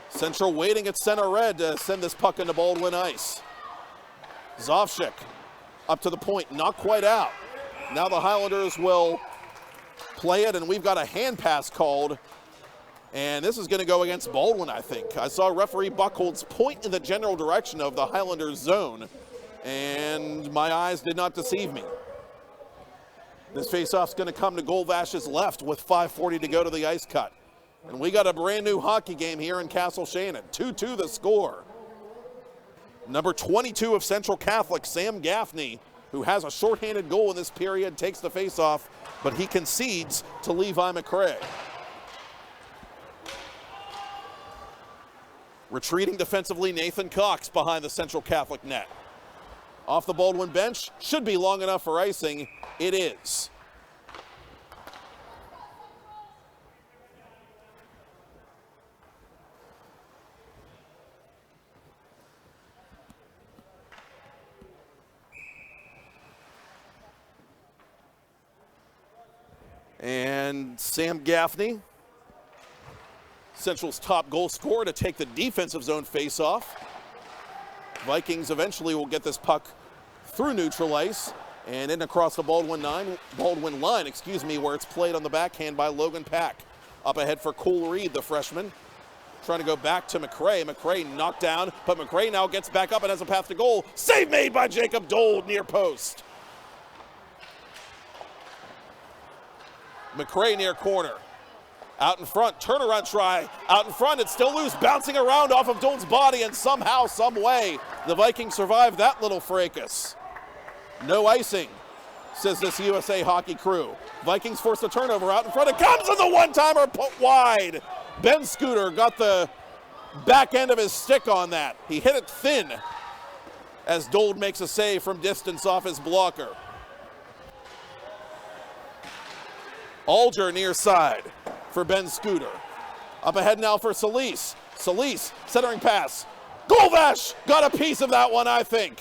Central waiting at center red to send this puck into Baldwin ice. Zovchik up to the point, not quite out. Now the Highlanders will play it, and we've got a hand pass called. And this is going to go against Baldwin, I think. I saw referee Buchholz point in the general direction of the Highlanders zone, and my eyes did not deceive me. This faceoff's going to come to Golvash's left with 5:40 to go to the ice cut. And we got a brand new hockey game here in Castle Shannon. 2-2 the score. Number 22 of Central Catholic, Sam Gaffney, who has a shorthanded goal in this period, takes the faceoff, but he concedes to Levi McCray. Retreating defensively, Nathan Cox behind the Central Catholic net. Off the Baldwin bench, should be long enough for icing. It is. And Sam Gaffney, Central's top goal scorer, to take the defensive zone faceoff. Vikings eventually will get this puck through neutral ice and in across the Baldwin line, where it's played on the backhand by Logan Pack. Up ahead for Cole Reed, the freshman. Trying to go back to McCray. McCray knocked down, but McCray now gets back up and has a path to goal. Save made by Jacob Dold near post. McCray near corner. Out in front, turnaround try. Out in front, it's still loose, bouncing around off of Dold's body, and somehow, some way, the Vikings survive that little fracas. No icing, says this USA hockey crew. Vikings force the turnover out in front. It comes, and the one-timer put wide. Ben Scooter got the back end of his stick on that. He hit it thin as Dold makes a save from distance off his blocker. Alger near side for Ben Scooter. Up ahead now for Solis. Solis, centering pass. Golvash got a piece of that one, I think.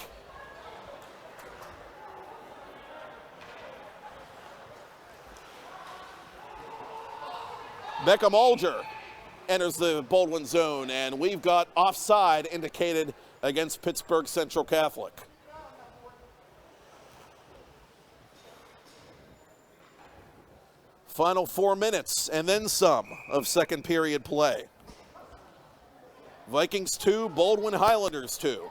Beckham Alger enters the Baldwin zone, and we've got offside indicated against Pittsburgh Central Catholic. Final 4 minutes and then some of second period play. Vikings 2, Baldwin Highlanders 2.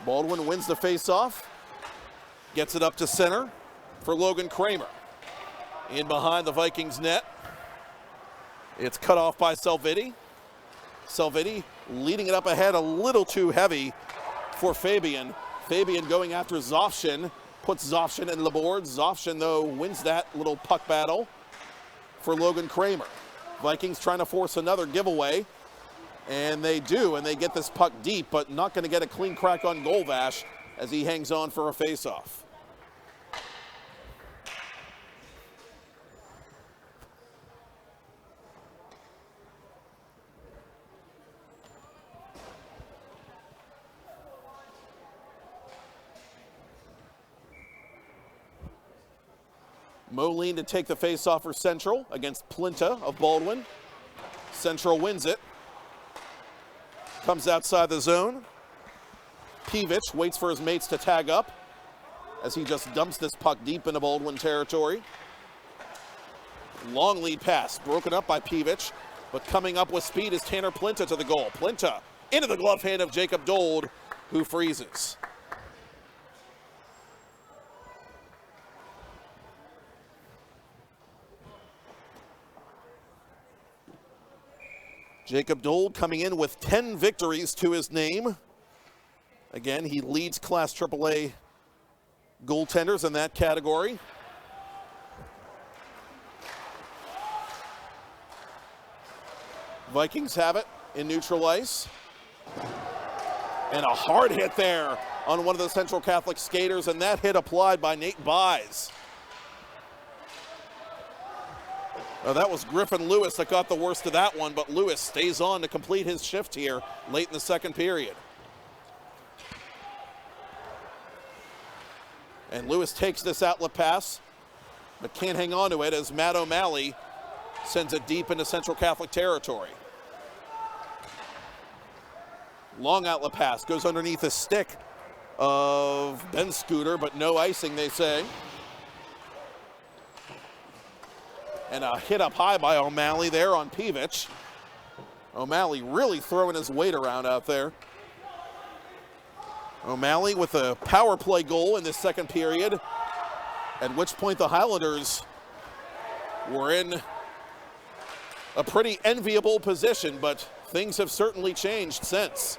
Baldwin wins the faceoff, gets it up to center for Logan Kramer. In behind the Vikings net. It's cut off by Salvitti. Salvitti leading it up ahead a little too heavy for Fabian. Fabian going after Zofshin, puts Zofshin in the board. Zofshin, though, wins that little puck battle for Logan Kramer. Vikings trying to force another giveaway, and they do, and they get this puck deep, but not going to get a clean crack on Golvash as he hangs on for a faceoff. Moline to take the faceoff for Central against Plinta of Baldwin. Central wins it. Comes outside the zone. Pivich waits for his mates to tag up as he just dumps this puck deep into Baldwin territory. Long lead pass, broken up by Pivich, but coming up with speed is Tanner Plinta to the goal. Plinta into the glove hand of Jacob Dold, who freezes. Jacob Dold coming in with 10 victories to his name. Again, he leads Class AAA goaltenders in that category. Vikings have it in neutral ice. And a hard hit there on one of the Central Catholic skaters, and that hit applied by Nate Buys. That was Griffin Lewis that got the worst of that one, but Lewis stays on to complete his shift here late in the second period. And Lewis takes this outlet pass, but can't hang on to it as Matt O'Malley sends it deep into Central Catholic territory. Long outlet pass goes underneath the stick of Ben Scooter, but no icing, they say. And a hit up high by O'Malley there on Pivich. O'Malley really throwing his weight around out there. O'Malley with a power play goal in this second period At which point the Highlanders were in a pretty enviable position, but things have certainly changed since.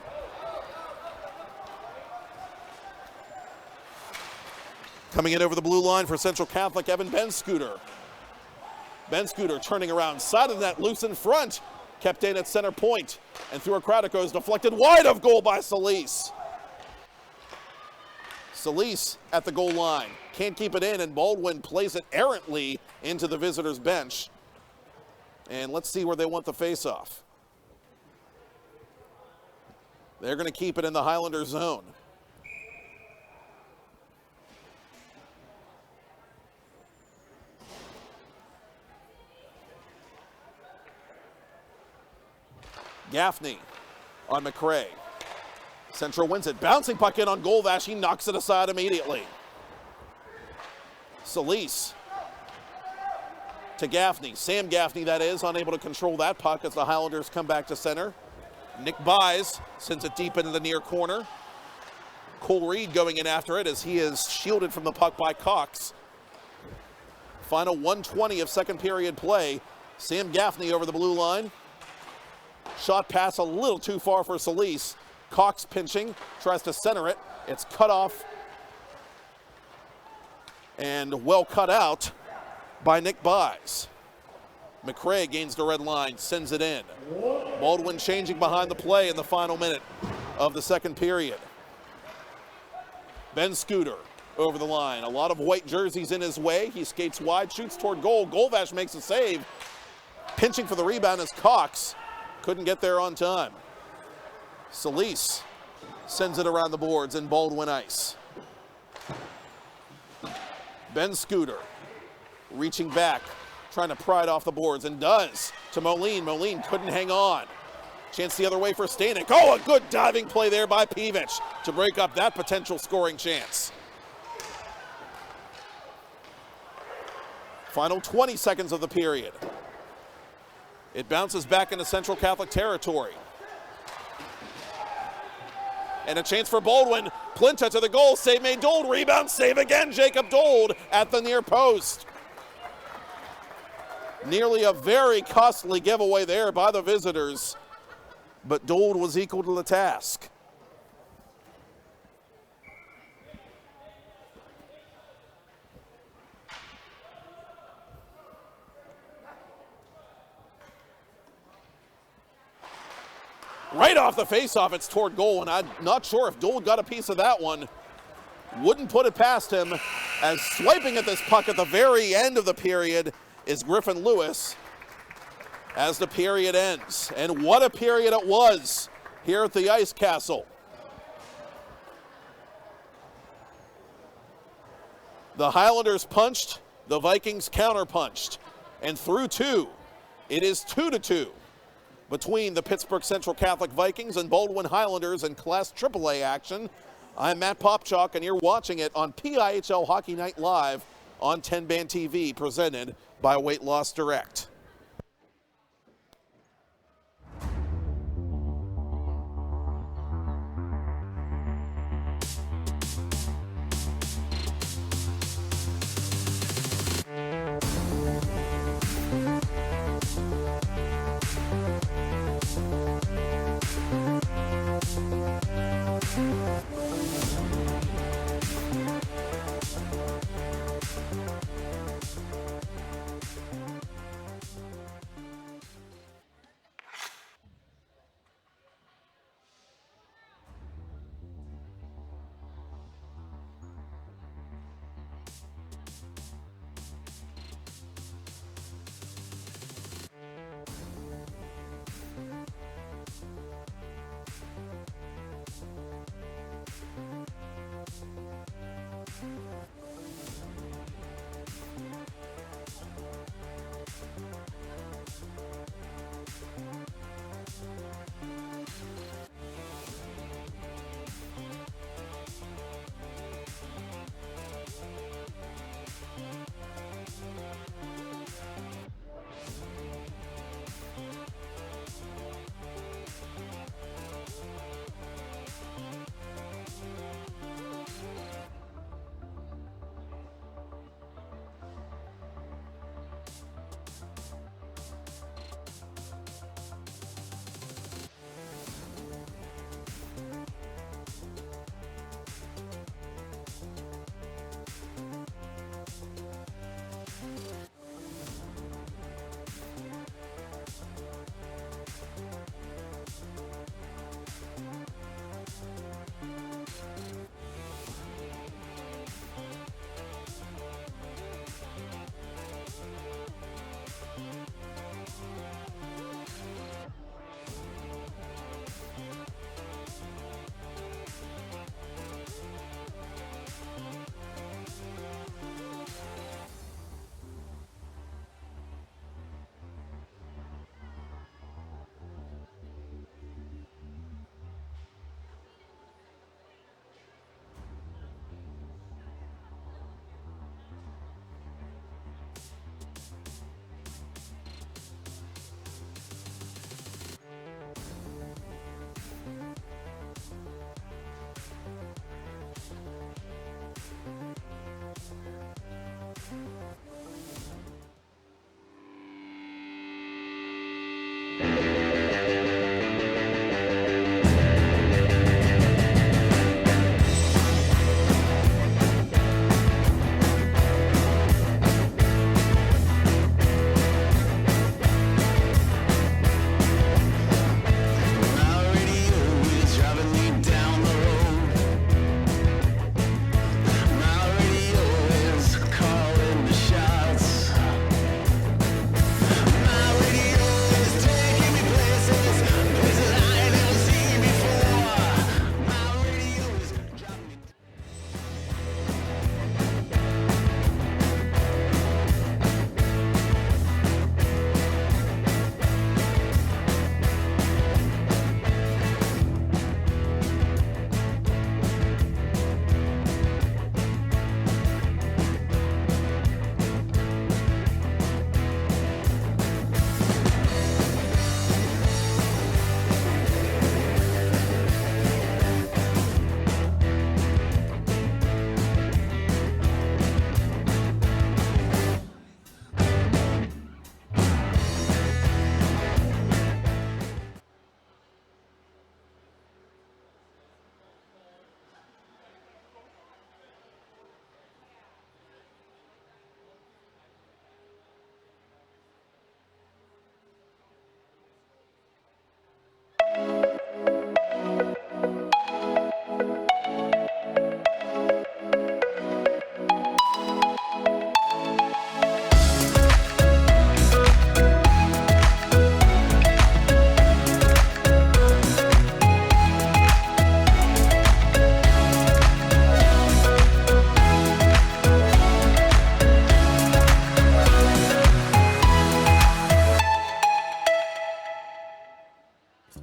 Coming in over the blue line for Central Catholic, Evan Benscooter. Benscooter turning around, side of the net, loose in front. Kept in at center point, and through a crowd it goes, deflected wide of goal by Solis. Solis at the goal line, can't keep it in, and Baldwin plays it errantly into the visitors' bench. And let's see where they want the face-off. They're going to keep it in the Highlander zone. Gaffney on McRae. Central wins it. Bouncing puck in on Golvash. He knocks it aside immediately. Solis to Gaffney. Sam Gaffney, that is, unable to control that puck as the Highlanders come back to center. Nick Buys sends it deep into the near corner. Cole Reed going in after it as he is shielded from the puck by Cox. Final 1:20 of second period play. Sam Gaffney over the blue line. Shot pass a little too far for Solis. Cox pinching, tries to center it. It's cut off and well cut out by Nick Buys. McRae gains the red line, sends it in. Baldwin changing behind the play in the final minute of the second period. Benscooter over the line. A lot of white jerseys in his way. He skates wide, shoots toward goal. Golvash makes a save. Pinching for the rebound is Cox. Couldn't get there on time. Solis sends it around the boards in Baldwin ice. Benscooter reaching back, trying to pry it off the boards, and does to Moline. Moline couldn't hang on. Chance the other way for Stanek. Oh, a good diving play there by Pivich to break up that potential scoring chance. Final 20 seconds of the period. It bounces back into Central Catholic territory. And a chance for Baldwin. Plinta to the goal. Save made. Dold. Rebound. Save again. Jacob Dold at the near post. Nearly a very costly giveaway there by the visitors. But Dold was equal to the task. Right off the faceoff, it's toward goal, and I'm not sure if Dold got a piece of that one. Wouldn't put it past him, as swiping at this puck at the very end of the period is Griffin Lewis as the period ends. And what a period it was here at the Ice Castle. The Highlanders punched, the Vikings counterpunched, and through two, it is 2-2. Between the Pittsburgh Central Catholic Vikings and Baldwin Highlanders in Class AAA action. I'm Matt Popchock, and you're watching it on PIHL Hockey Night Live on 10-Band TV, presented by Weight Loss Direct.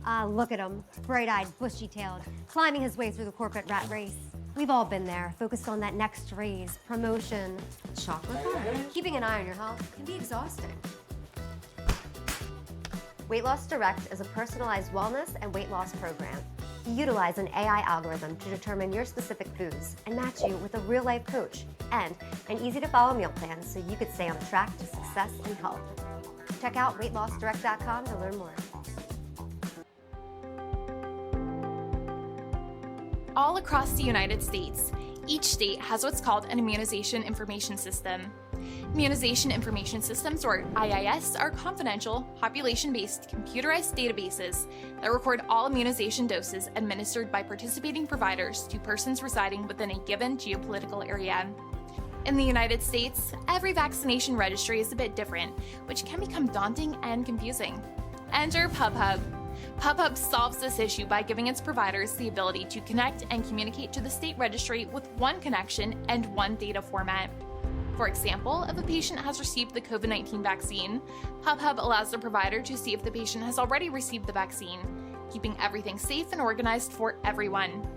Ah, look at him, bright-eyed, bushy-tailed, climbing his way through the corporate rat race. We've all been there, focused on that next raise, promotion, chocolate bar. Keeping an eye on your health can be exhausting. Weight Loss Direct is a personalized wellness and weight loss program. You utilize an AI algorithm to determine your specific foods and match you with a real-life coach and an easy-to-follow meal plan so you could stay on track to success and health. Check out weightlossdirect.com to learn more. All across the United States, each state has what's called an immunization information system. Immunization information systems, or IIS, are confidential, population-based, computerized databases that record all immunization doses administered by participating providers to persons residing within a given geopolitical area. In the United States, every vaccination registry is a bit different, which can become daunting and confusing. Enter PubHub. PubHub solves this issue by giving its providers the ability to connect and communicate to the state registry with one connection and one data format. For example, if a patient has received the COVID-19 vaccine, PubHub allows the provider to see if the patient has already received the vaccine, keeping everything safe and organized for everyone.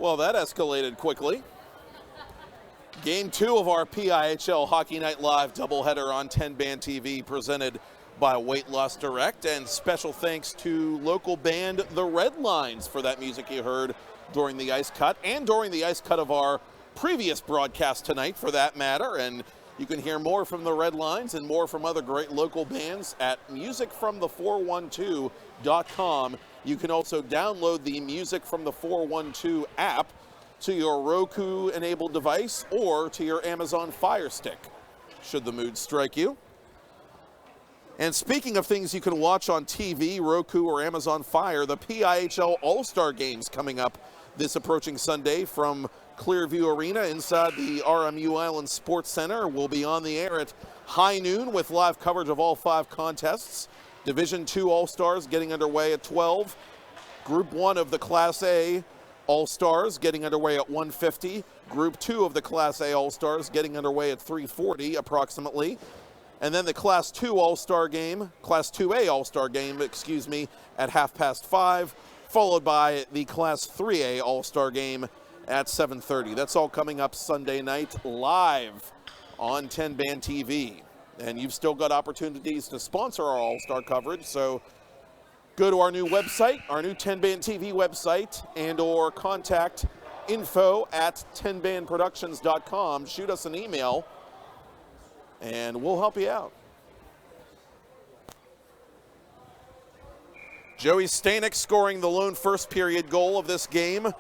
Well, that escalated quickly. Game 2 of our PIHL Hockey Night Live doubleheader on 10-Band TV, presented by Weight Loss Direct, and special thanks to local band The Red Lines for that music you heard during the ice cut and during the ice cut of our previous broadcast tonight, for that matter. And you can hear more from The Red Lines and more from other great local bands at musicfromthe412.com. You can also download the Music from the 412 app to your Roku-enabled device or to your Amazon Fire Stick, should the mood strike you. And speaking of things you can watch on TV, Roku, or Amazon Fire, the PIHL All-Star Games coming up this approaching Sunday from Clearview Arena inside the RMU Island Sports Center will be on the air at high noon with live coverage of all 5 contests. Division II All-Stars getting underway at 12. Group 1 of the Class A All-Stars getting underway at 1:50. Group 2 of the Class A All-Stars getting underway at 3:40 approximately. And then the Class 2 All-Star game, Class 2A All-Star game, excuse me, at 5:30, followed by the Class 3A All-Star game at 7:30. That's all coming up Sunday night live on 10-Band TV. And you've still got opportunities to sponsor our All-Star coverage, so go to our new website, our new 10-Band TV website, and or contact info@10bandproductions.com. Shoot us an email, and we'll help you out. Joey Stanek scoring the lone first period goal of this game.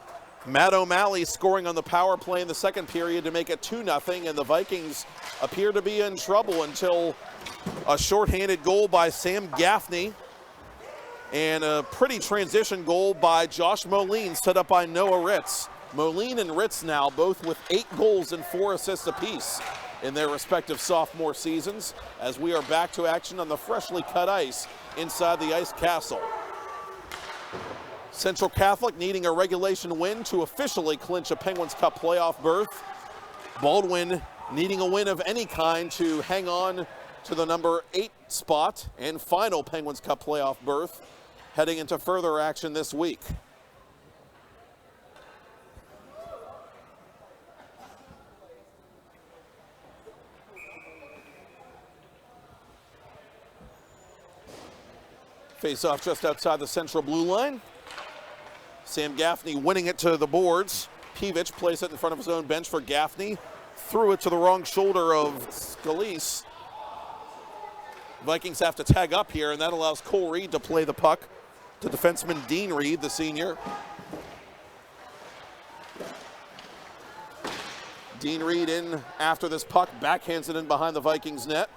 Matt O'Malley scoring on the power play in the second period to make it 2-0, and the Vikings appear to be in trouble until a shorthanded goal by Sam Gaffney and a pretty transition goal by Josh Moline set up by Noah Ritz. Moline and Ritz now both with 8 goals and 4 assists apiece in their respective sophomore seasons, as we are back to action on the freshly cut ice inside the Ice Castle. Central Catholic needing a regulation win to officially clinch a Penguins Cup playoff berth. Baldwin needing a win of any kind to hang on to the number 8 spot and final Penguins Cup playoff berth, heading into further action this week. Face off just outside the central blue line. Sam Gaffney winning it to the boards. PIHL plays it in front of his own bench for Gaffney. Threw it to the wrong shoulder of Scalise. Vikings have to tag up here, and that allows Cole Reed to play the puck to defenseman Dean Reed, the senior. Dean Reed in after this puck, backhands it in behind the Vikings net.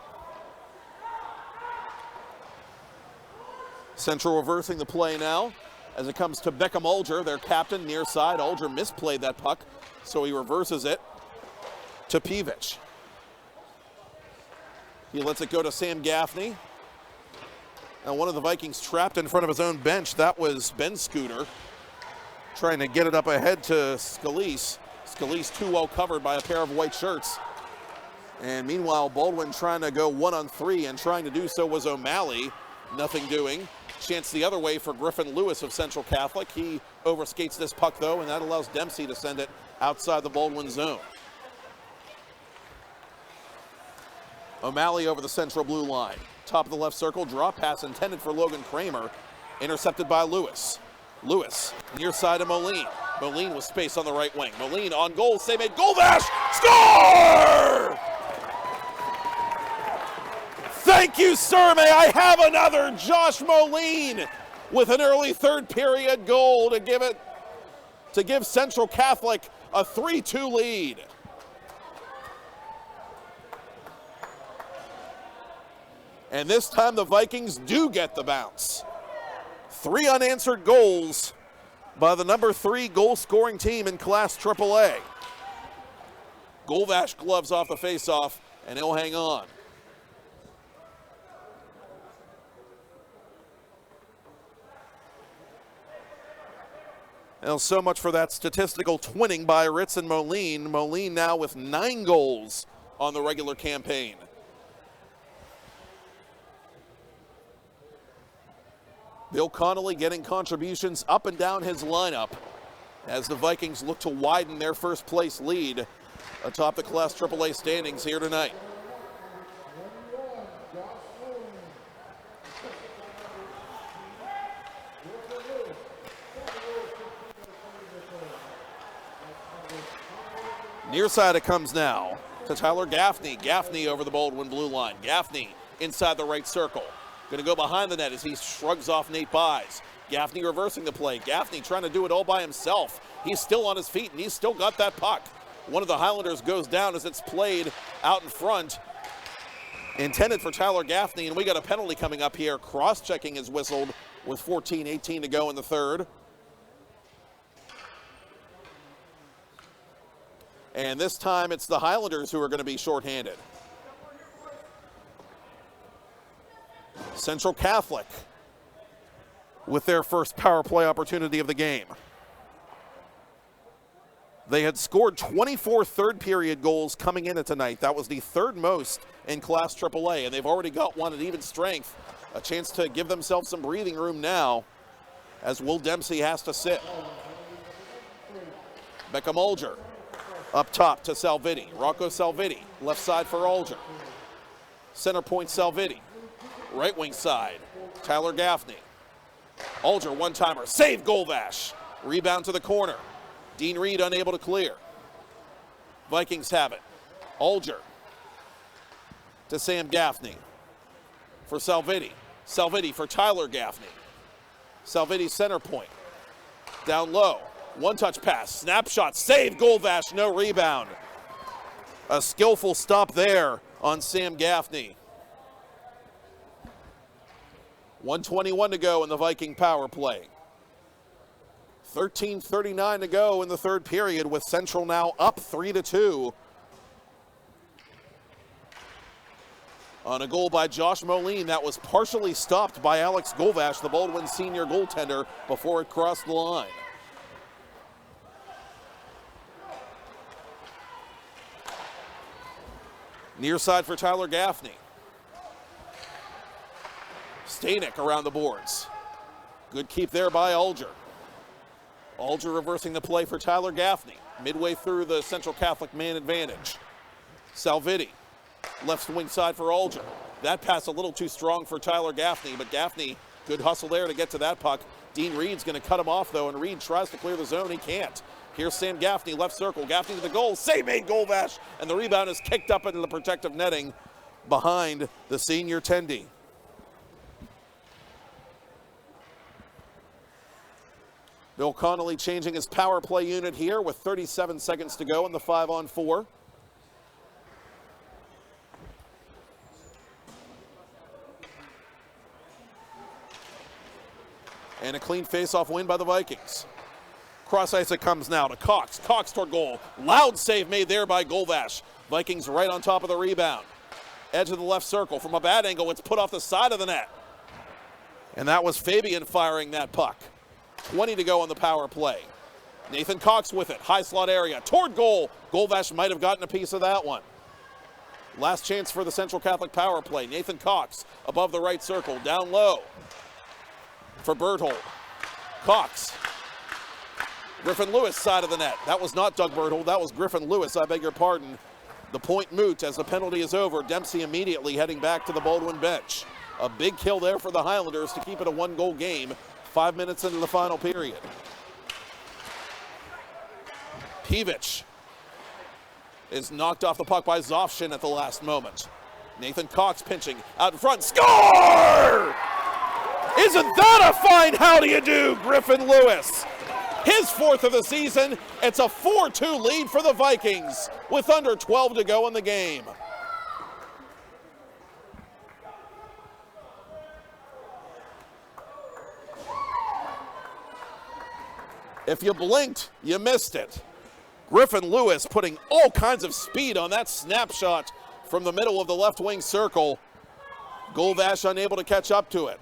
Central reversing the play now as it comes to Beckham Alger, their captain, near side. Alger misplayed that puck, so he reverses it to PIHL. He lets it go to Sam Gaffney. And one of the Vikings trapped in front of his own bench. That was Ben Scooter trying to get it up ahead to Scalise. Scalise too well covered by a pair of white shirts. And meanwhile, Baldwin trying to go 1-on-3, and trying to do so was O'Malley. Nothing doing. Chance the other way for Griffin Lewis of Central Catholic. He overskates this puck though, and that allows Dempsey to send it outside the Baldwin zone. O'Malley over the central blue line. Top of the left circle, drop pass intended for Logan Kramer. Intercepted by Lewis. Lewis, near side of Moline. Moline with space on the right wing. Moline on goal, save made, goal dash, score! Thank you, sir. May I have another? Josh Moline with an early third period goal to give Central Catholic a 3-2 lead. And this time the Vikings do get the bounce. 3 unanswered goals by the number 3 goal-scoring team in Class AAA. Golvash gloves off the face-off, and he'll hang on. Well, so much for that statistical twinning by Ritz and Moline. Moline now with 9 goals on the regular campaign. Bill Connolly getting contributions up and down his lineup as the Vikings look to widen their first place lead atop the Class AAA standings here tonight. Near side it comes now to Tyler Gaffney. Gaffney over the Baldwin blue line. Gaffney inside the right circle. Going to go behind the net as he shrugs off Nate Buys. Gaffney reversing the play. Gaffney trying to do it all by himself. He's still on his feet and he's still got that puck. One of the Highlanders goes down as it's played out in front. Intended for Tyler Gaffney, and we got a penalty coming up here. Cross-checking is whistled with 14:18 to go in the third. And this time it's the Highlanders who are going to be shorthanded. Central Catholic with their first power play opportunity of the game. They had scored 24 third period goals coming into tonight. That was the third most in Class AAA, and they've already got one at even strength. A chance to give themselves some breathing room now as Will Dempsey has to sit. Beckham Olger up top to Salvitti. Rocco Salvitti, left side for Olger. Center point Salvitti. Right wing side, Tyler Gaffney. Olger, one-timer, save Golvash. Rebound to the corner. Dean Reed unable to clear. Vikings have it. Olger to Sam Gaffney for Salvitti. Salvitti for Tyler Gaffney. Salvitti center point. Down low. One-touch pass, snapshot, save Golvash, no rebound. A skillful stop there on Sam Gaffney. 1:21 to go in the Viking power play. 13:39 to go in the third period with Central now up 3-2. On a goal by Josh Moline that was partially stopped by Alex Golvash, the Baldwin senior goaltender, before it crossed the line. Near side for Tyler Gaffney. Stanek around the boards. Good keep there by Olger. Olger reversing the play for Tyler Gaffney. Midway through the Central Catholic man advantage. Salvitti, left wing side for Olger. That pass a little too strong for Tyler Gaffney, but Gaffney, good hustle there to get to that puck. Dean Reed's going to cut him off though, and Reed tries to clear the zone. He can't. Here's Sam Gaffney, left circle. Gaffney to the goal. Save made Golvash, and the rebound is kicked up into the protective netting behind the senior Tendy. Bill Connolly changing his power play unit here with 37 seconds to go in the 5-on-4. And a clean face-off win by the Vikings. Cross ice it comes now to Cox. Cox toward goal. Loud save made there by Golvash. Vikings right on top of the rebound. Edge of the left circle. From a bad angle, it's put off the side of the net. And that was Fabian firing that puck. 20 to go on the power play. Nathan Cox with it. High slot area. Toward goal. Golvash might have gotten a piece of that one. Last chance for the Central Catholic power play. Nathan Cox above the right circle. Down low for Berthold. Cox. Griffin Lewis side of the net. That was not Doug Berthold. That was Griffin Lewis. I beg your pardon. The point moot as the penalty is over. Dempsey immediately heading back to the Baldwin bench. A big kill there for the Highlanders to keep it a one-goal game. 5 minutes into the final period. Pivich is knocked off the puck by Zofshin at the last moment. Nathan Cox pinching out in front. Score! Isn't that a fine how do you do, Griffin Lewis? His fourth of the season. It's a 4-2 lead for the Vikings with under 12 to go in the game. If you blinked, you missed it. Griffin Lewis putting all kinds of speed on that snapshot from the middle of the left wing circle. Golvash unable to catch up to it.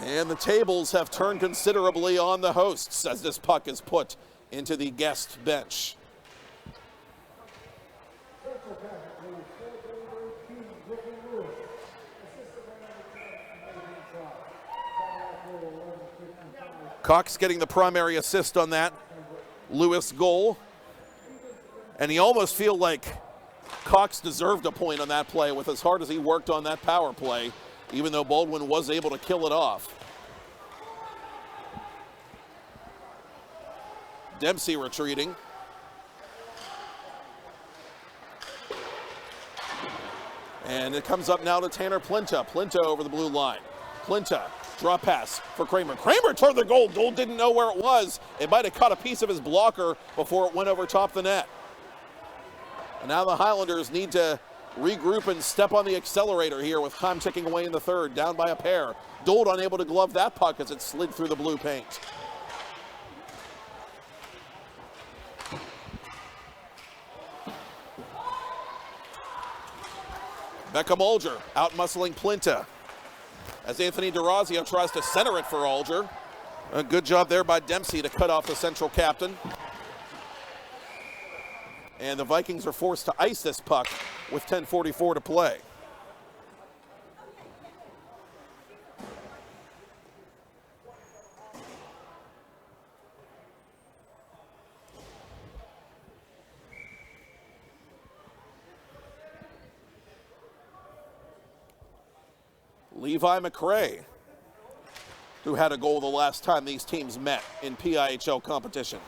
And the tables have turned considerably on the hosts as this puck is put into the guest bench. Cox getting the primary assist on that Lewis goal. And you almost feel like Cox deserved a point on that play with as hard as he worked on that power play, even though Baldwin was able to kill it off. Dempsey retreating. And it comes up now to Tanner Plinta. Plinta over the blue line. Plinta, drop pass for Kramer. Kramer toward the goal. Goal didn't know where it was. It might have caught a piece of his blocker before it went over top the net. And now the Highlanders need to regroup and step on the accelerator here with time ticking away in the third, down by a pair. Dold unable to glove that puck as it slid through the blue paint. Beckham Olger out-muscling Plinta as Anthony DeRazio tries to center it for Olger. A good job there by Dempsey to cut off the Central captain. And the Vikings are forced to ice this puck with 10:44 to play. Levi McRae, who had a goal the last time these teams met in PIHL competition,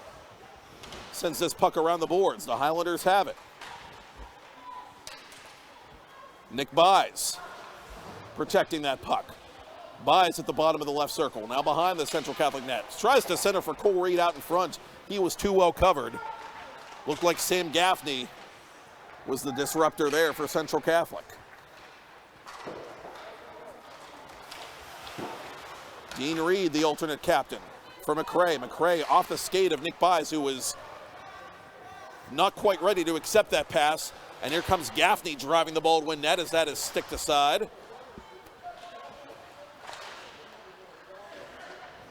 sends this puck around the boards. The Highlanders have it. Nick Buys protecting that puck. Buys at the bottom of the left circle, now behind the Central Catholic net. Tries to center for Cole Reed out in front. He was too well covered. Looked like Sam Gaffney was the disruptor there for Central Catholic. Dean Reed, the alternate captain for McRae. McRae off the skate of Nick Buys, who was not quite ready to accept that pass. And here comes Gaffney driving the Baldwin net as that is sticked aside.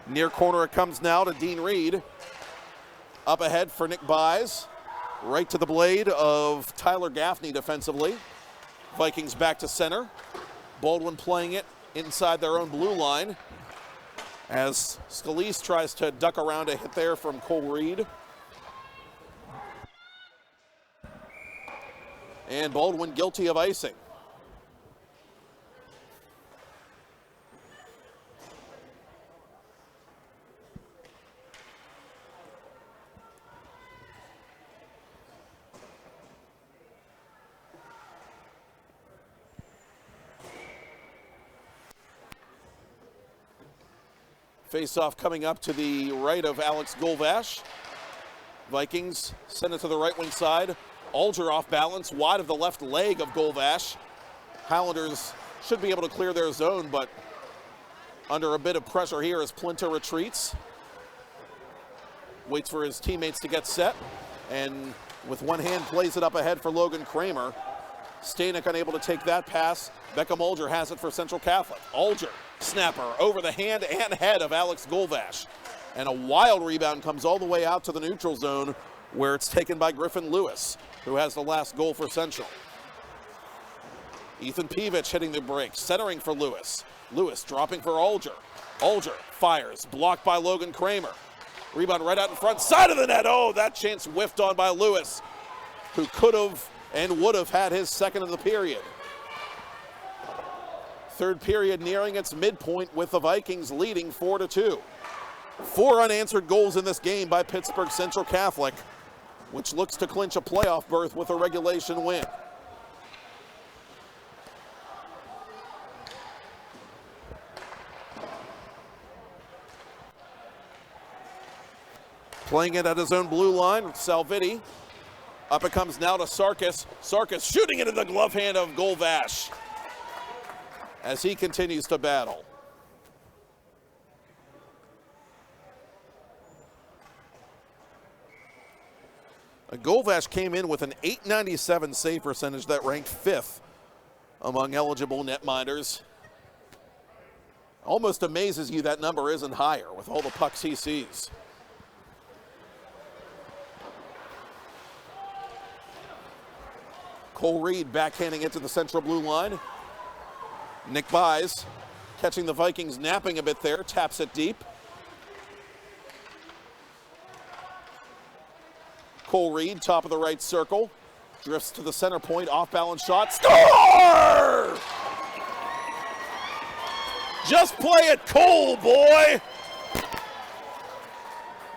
Near corner it comes now to Dean Reed. Up ahead for Nick Buys. Right to the blade of Tyler Gaffney defensively. Vikings back to center. Baldwin playing it inside their own blue line as Scalise tries to duck around a hit there from Cole Reed. And Baldwin guilty of icing. Face-off coming up to the right of Alex Golvash. Vikings send it to the right wing side. Alger off balance, wide of the left leg of Golvash. Highlanders should be able to clear their zone, but under a bit of pressure here as Plinta retreats. Waits for his teammates to get set, and with one hand plays it up ahead for Logan Kramer. Stanek unable to take that pass. Beckham Olger has it for Central Catholic. Olger, snapper, over the hand and head of Alex Golvash. And a wild rebound comes all the way out to the neutral zone where it's taken by Griffin Lewis, who has the last goal for Central. Ethan Pevich hitting the break, centering for Lewis. Lewis dropping for Olger. Olger fires, blocked by Logan Kramer. Rebound right out in front, side of the net. Oh, that chance whiffed on by Lewis, who could have and would have had his second of the period. Third period nearing its midpoint with the Vikings leading 4-2. 4 unanswered goals in this game by Pittsburgh Central Catholic, which looks to clinch a playoff berth with a regulation win. Playing it at his own blue line, Salvitti. Up it comes now to Sarkis. Sarkis shooting it in the glove hand of Golvash as he continues to battle. Golvash came in with an .897 save percentage that ranked 5th among eligible netminders. Almost amazes you that number isn't higher with all the pucks he sees. Cole Reed backhanding it to the central blue line. Nick Buys catching the Vikings napping a bit there, taps it deep. Cole Reed, top of the right circle. Drifts to the center point, off-balance shot. Score! Just play it cool, boy!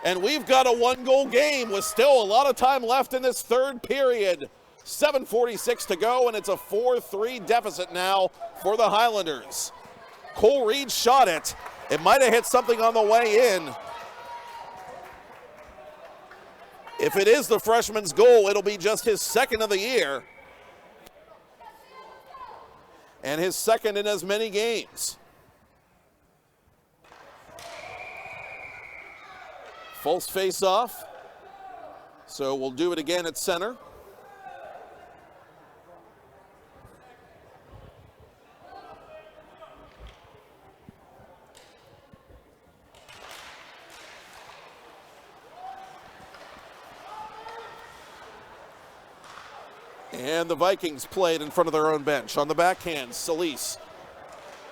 And we've got a one-goal game with still a lot of time left in this third period. 7:46 to go, and it's a 4-3 deficit now for the Highlanders. Cole Reed shot it. It might have hit something on the way in. If it is the freshman's goal, it'll be just his second of the year. And his second in as many games. False face-off. So we'll do it again at center. And the Vikings played in front of their own bench. On the backhand, Solis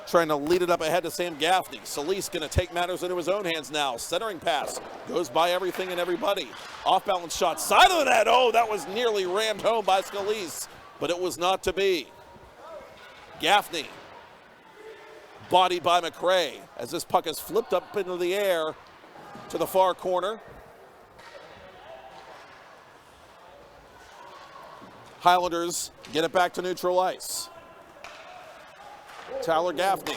trying to lead it up ahead to Sam Gaffney. Solis going to take matters into his own hands now. Centering pass goes by everything and everybody. Off-balance shot, side of the net. Oh, that was nearly rammed home by Solis, but it was not to be. Gaffney, bodied by McRae as this puck is flipped up into the air to the far corner. Highlanders get it back to neutral ice. Tyler Gaffney.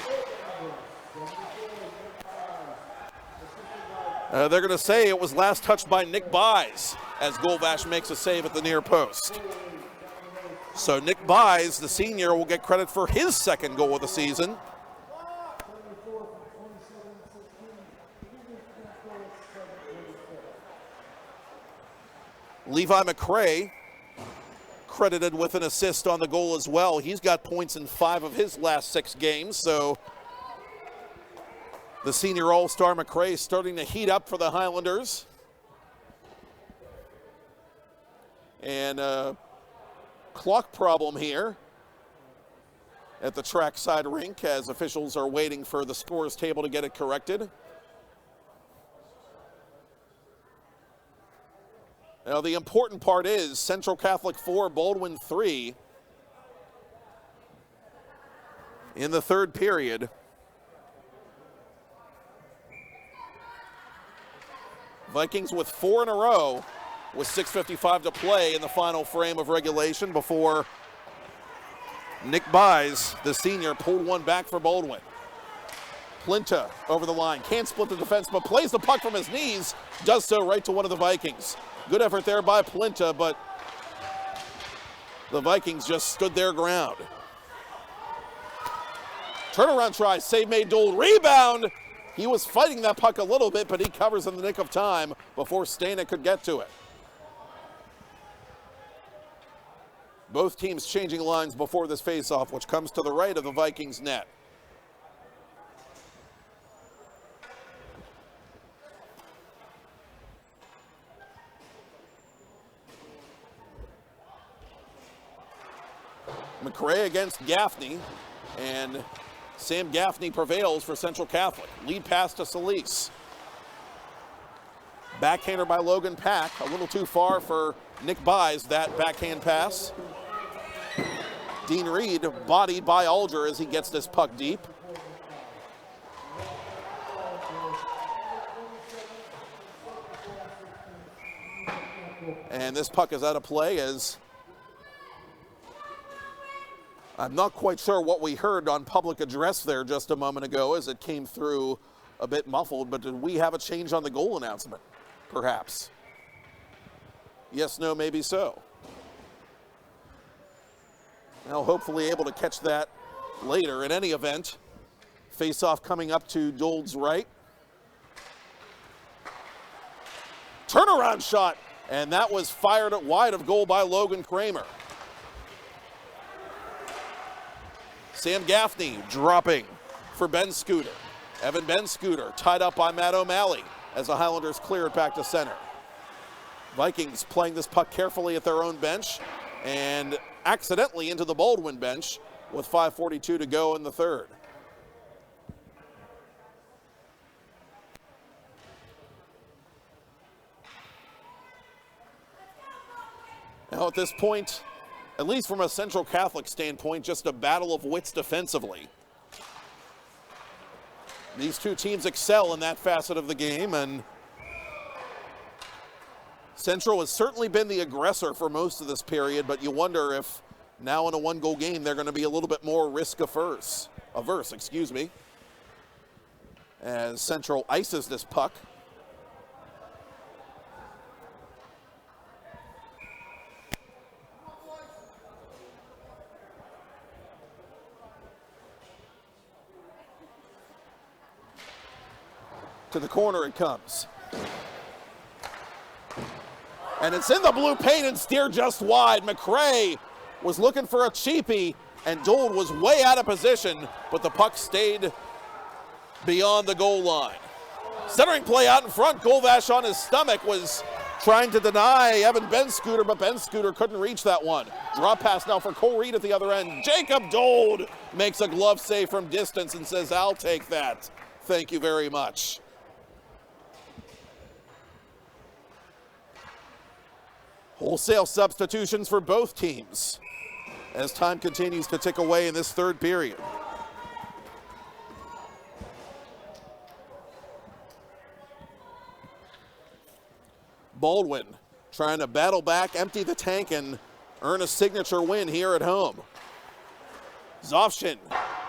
They're going to say it was last touched by Nick Buys as Golvash makes a save at the near post. So Nick Buys, the senior, will get credit for his second goal of the season. Levi McRae credited with an assist on the goal as well. He's got points in 5 of his last 6 games, so the senior all-star McRae starting to heat up for the Highlanders. And clock problem here at the trackside rink as officials are waiting for the scores table to get it corrected. Now, the important part is Central Catholic 4, Baldwin 3 in the third period. Vikings with 4 in a row with 6:55 to play in the final frame of regulation before Nick Buys, the senior, pulled one back for Baldwin. Plinta over the line, can't split the defense, but plays the puck from his knees, does so right to one of the Vikings. Good effort there by Plinta, but the Vikings just stood their ground. Turnaround try, save made, Dole, rebound. He was fighting that puck a little bit, but he covers in the nick of time before Stanek could get to it. Both teams changing lines before this faceoff, which comes to the right of the Vikings net. McRae against Gaffney, and Sam Gaffney prevails for Central Catholic. Lead pass to Solis. Backhander by Logan Pack, a little too far for Nick Buys, that backhand pass. Dean Reed bodied by Alger as he gets this puck deep. And this puck is out of play as I'm not quite sure what we heard on public address there just a moment ago as it came through a bit muffled, but did we have a change on the goal announcement? Perhaps. Yes, no, maybe so. Now hopefully able to catch that later. In any event, face-off coming up to Dold's right. Turnaround shot, and that was fired at wide of goal by Logan Kramer. Sam Gaffney dropping for Ben Scooter. Evan Ben Scooter tied up by Matt O'Malley as the Highlanders clear it back to center. Vikings playing this puck carefully at their own bench and accidentally into the Baldwin bench with 5:42 to go in the third. Now at this point, at least from a Central Catholic standpoint, just a battle of wits defensively. These two teams excel in that facet of the game, and Central has certainly been the aggressor for most of this period, but you wonder if now in a one-goal game they're going to be a little bit more risk-averse, as Central ices this puck. To the corner it comes. And it's in the blue paint and steered just wide. McRae was looking for a cheapie, and Dold was way out of position, but the puck stayed beyond the goal line. Centering play out in front. Golvash on his stomach was trying to deny Evan Benscooter, but Benscooter couldn't reach that one. Drop pass now for Cole Reed at the other end. Jacob Dold makes a glove save from distance and says, "I'll take that. Thank you very much." Wholesale substitutions for both teams as time continues to tick away in this third period. Baldwin trying to battle back, empty the tank, and earn a signature win here at home. Zofshin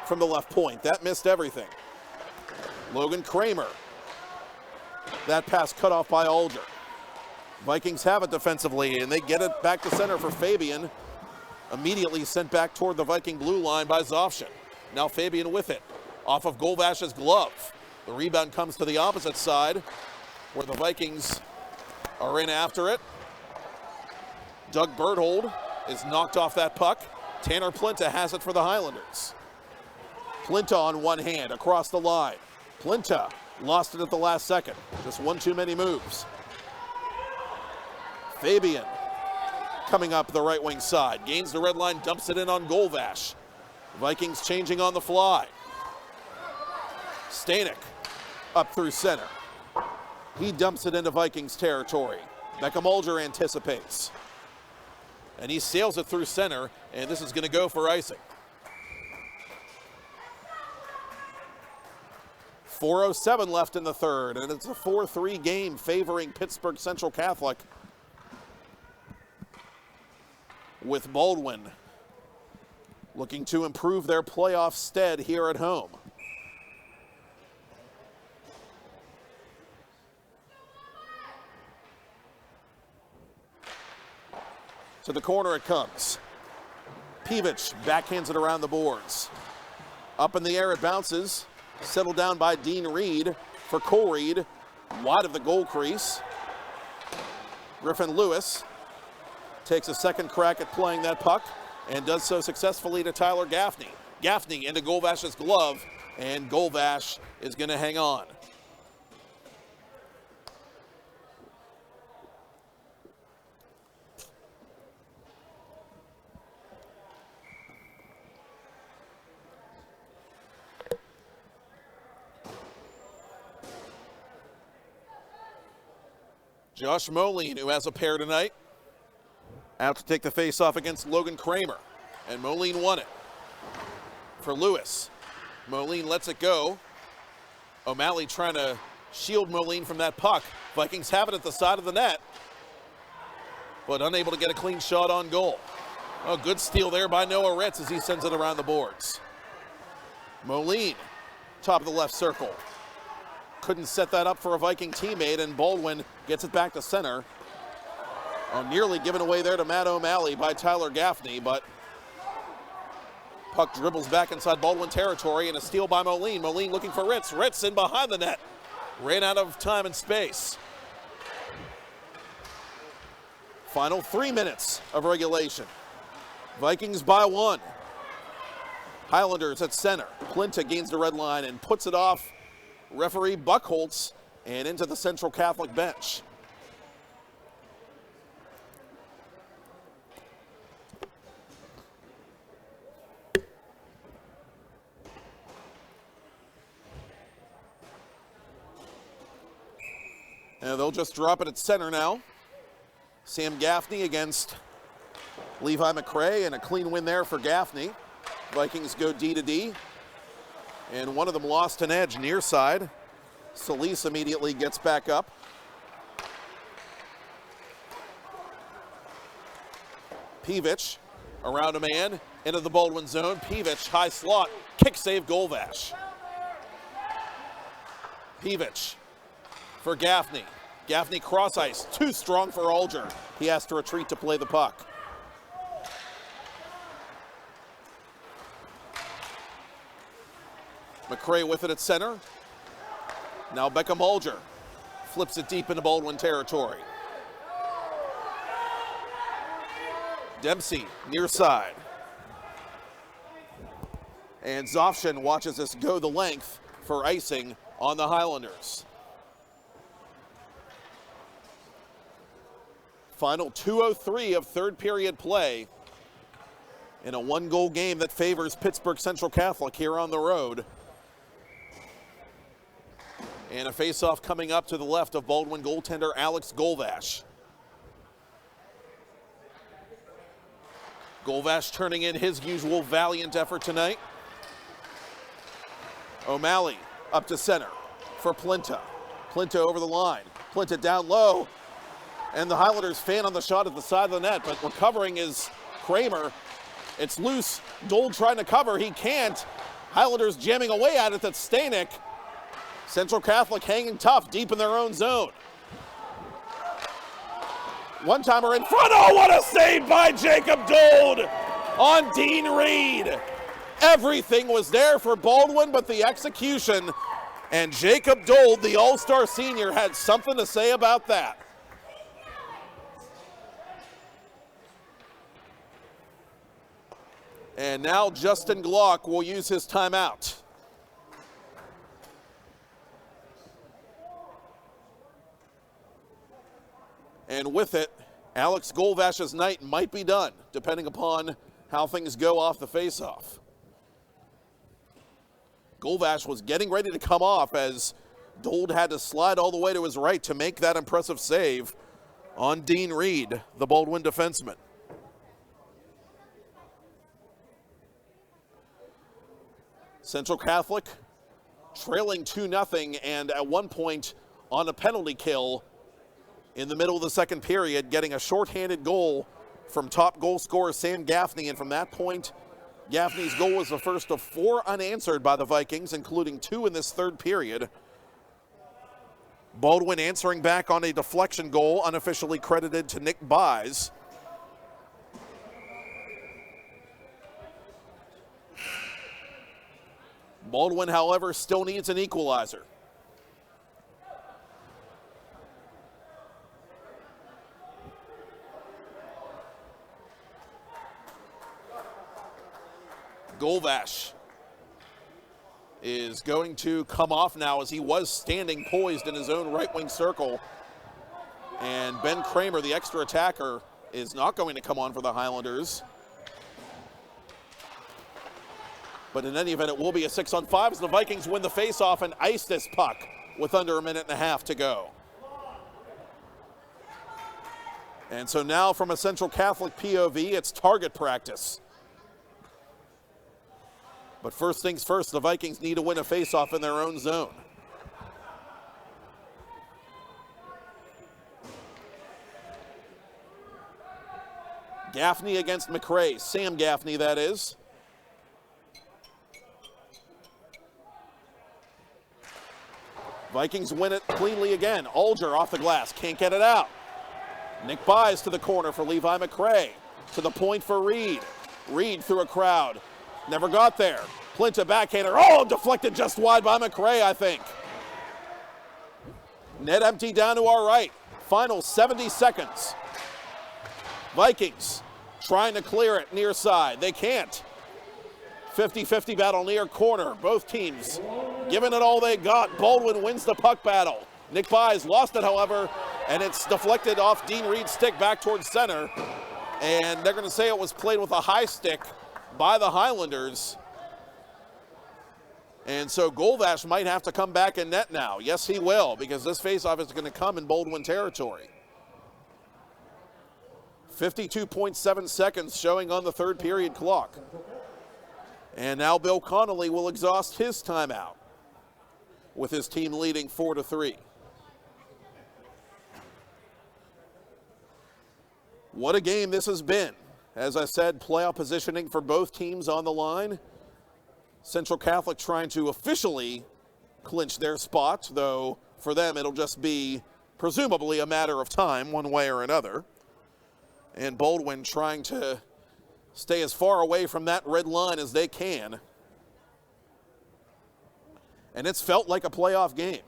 from the left point. That missed everything. Logan Kramer. That pass cut off by Alger. Vikings have it defensively, and they get it back to center for Fabian. Immediately sent back toward the Viking blue line by Zofshin. Now Fabian with it, off of Golvash's glove. The rebound comes to the opposite side, where the Vikings are in after it. Doug Berthold is knocked off that puck. Tanner Plinta has it for the Highlanders. Plinta on one hand across the line. Plinta lost it at the last second. Just one too many moves. Fabian coming up the right wing side. Gains the red line, dumps it in on Golvash. Vikings changing on the fly. Stanek up through center. He dumps it into Vikings territory. Beckham Alger anticipates. And he sails it through center, and this is going to go for icing. 4:07 left in the third, and it's a 4-3 game favoring Pittsburgh Central Catholic, with Baldwin looking to improve their playoff stead here at home. To the corner it comes. Pivich backhands it around the boards. Up in the air it bounces. Settled down by Dean Reed for Cole Reed. Wide of the goal crease. Griffin Lewis takes a second crack at playing that puck and does so successfully to Tyler Gaffney. Gaffney into Golvash's glove, and Golvash is going to hang on. Josh Moline, who has a pair tonight, out to take the face-off against Logan Kramer. And Moline won it for Lewis. Moline lets it go. O'Malley trying to shield Moline from that puck. Vikings have it at the side of the net, but unable to get a clean shot on goal. A good steal there by Noah Ritz as he sends it around the boards. Moline, top of the left circle. Couldn't set that up for a Viking teammate, and Baldwin gets it back to center. Nearly given away there to Matt O'Malley by Tyler Gaffney, but puck dribbles back inside Baldwin territory, and a steal by Moline. Moline looking for Ritz. Ritz in behind the net. Ran out of time and space. Final 3 minutes of regulation. Vikings by 1. Highlanders at center. Plinta gains the red line and puts it off referee Buckholtz and into the Central Catholic bench. And they'll just drop it at center now. Sam Gaffney against Levi McRae, and a clean win there for Gaffney. Vikings go D to D, and one of them lost an edge near side. Solis immediately gets back up. Pivich around a man, into the Baldwin zone. Pivich, high slot, kick save, Golvash. Pivich for Gaffney. Gaffney cross ice, too strong for Alger. He has to retreat to play the puck. McRae with it at center. Now Beckham Alger flips it deep into Baldwin territory. Dempsey near side. And Zofshin watches this go the length for icing on the Highlanders. Final 2:03 of third period play in a one-goal game that favors Pittsburgh Central Catholic here on the road. And a face-off coming up to the left of Baldwin goaltender Alex Golvash. Golvash turning in his usual valiant effort tonight. O'Malley up to center for Plinta. Plinta over the line. Plinta down low. And the Highlanders fan on the shot at the side of the net, but recovering is Kramer. It's loose. Dole trying to cover. He can't. Highlanders jamming away at it. That's Stanek. Central Catholic hanging tough deep in their own zone. One-timer in front. Oh, what a save by Jacob Dold on Dean Reed. Everything was there for Baldwin, but the execution, and Jacob Dold, the all-star senior, had something to say about that. And now Justin Glock will use his timeout. And with it, Alex Golvash's night might be done, depending upon how things go off the faceoff. Golvash was getting ready to come off as Dold had to slide all the way to his right to make that impressive save on Dean Reed, the Baldwin defenseman. Central Catholic trailing 2-0, and at one point on a penalty kill in the middle of the second period, getting a shorthanded goal from top goal scorer Sam Gaffney, and from that point, Gaffney's goal was the first of 4 unanswered by the Vikings, including 2 in this third period. Baldwin answering back on a deflection goal, unofficially credited to Nick Buys. Baldwin, however, still needs an equalizer. Golvash is going to come off now as he was standing poised in his own right wing circle. And Ben Kramer, the extra attacker, is not going to come on for the Highlanders. But in any event, it will be a 6-on-5 as the Vikings win the faceoff and ice this puck with under a minute and a half to go. And so now from a Central Catholic POV, it's target practice. But first things first, the Vikings need to win a faceoff in their own zone. Gaffney against McRae, Sam Gaffney that is. Vikings win it cleanly again. Alger off the glass, can't get it out. Nick Buys to the corner for Levi McRae. To the point for Reed. Reed through a crowd. Never got there. Plinta backhander. Oh, deflected just wide by McRae, I think. Net empty down to our right. Final 70 seconds. Vikings trying to clear it near side. They can't. 50-50 battle near corner. Both teams giving it all they got. Baldwin wins the puck battle. Nick Buys lost it, however, and it's deflected off Dean Reed's stick back towards center. And they're going to say it was played with a high stick by the Highlanders. And so Golvash might have to come back in net now. Yes, he will, because this faceoff is going to come in Baldwin territory. 52.7 seconds showing on the third period clock. And now Bill Connolly will exhaust his timeout with his team leading 4-3. What a game this has been. As I said, playoff positioning for both teams on the line. Central Catholic trying to officially clinch their spot, though for them it'll just be presumably a matter of time one way or another. And Baldwin trying to stay as far away from that red line as they can. And it's felt like a playoff game.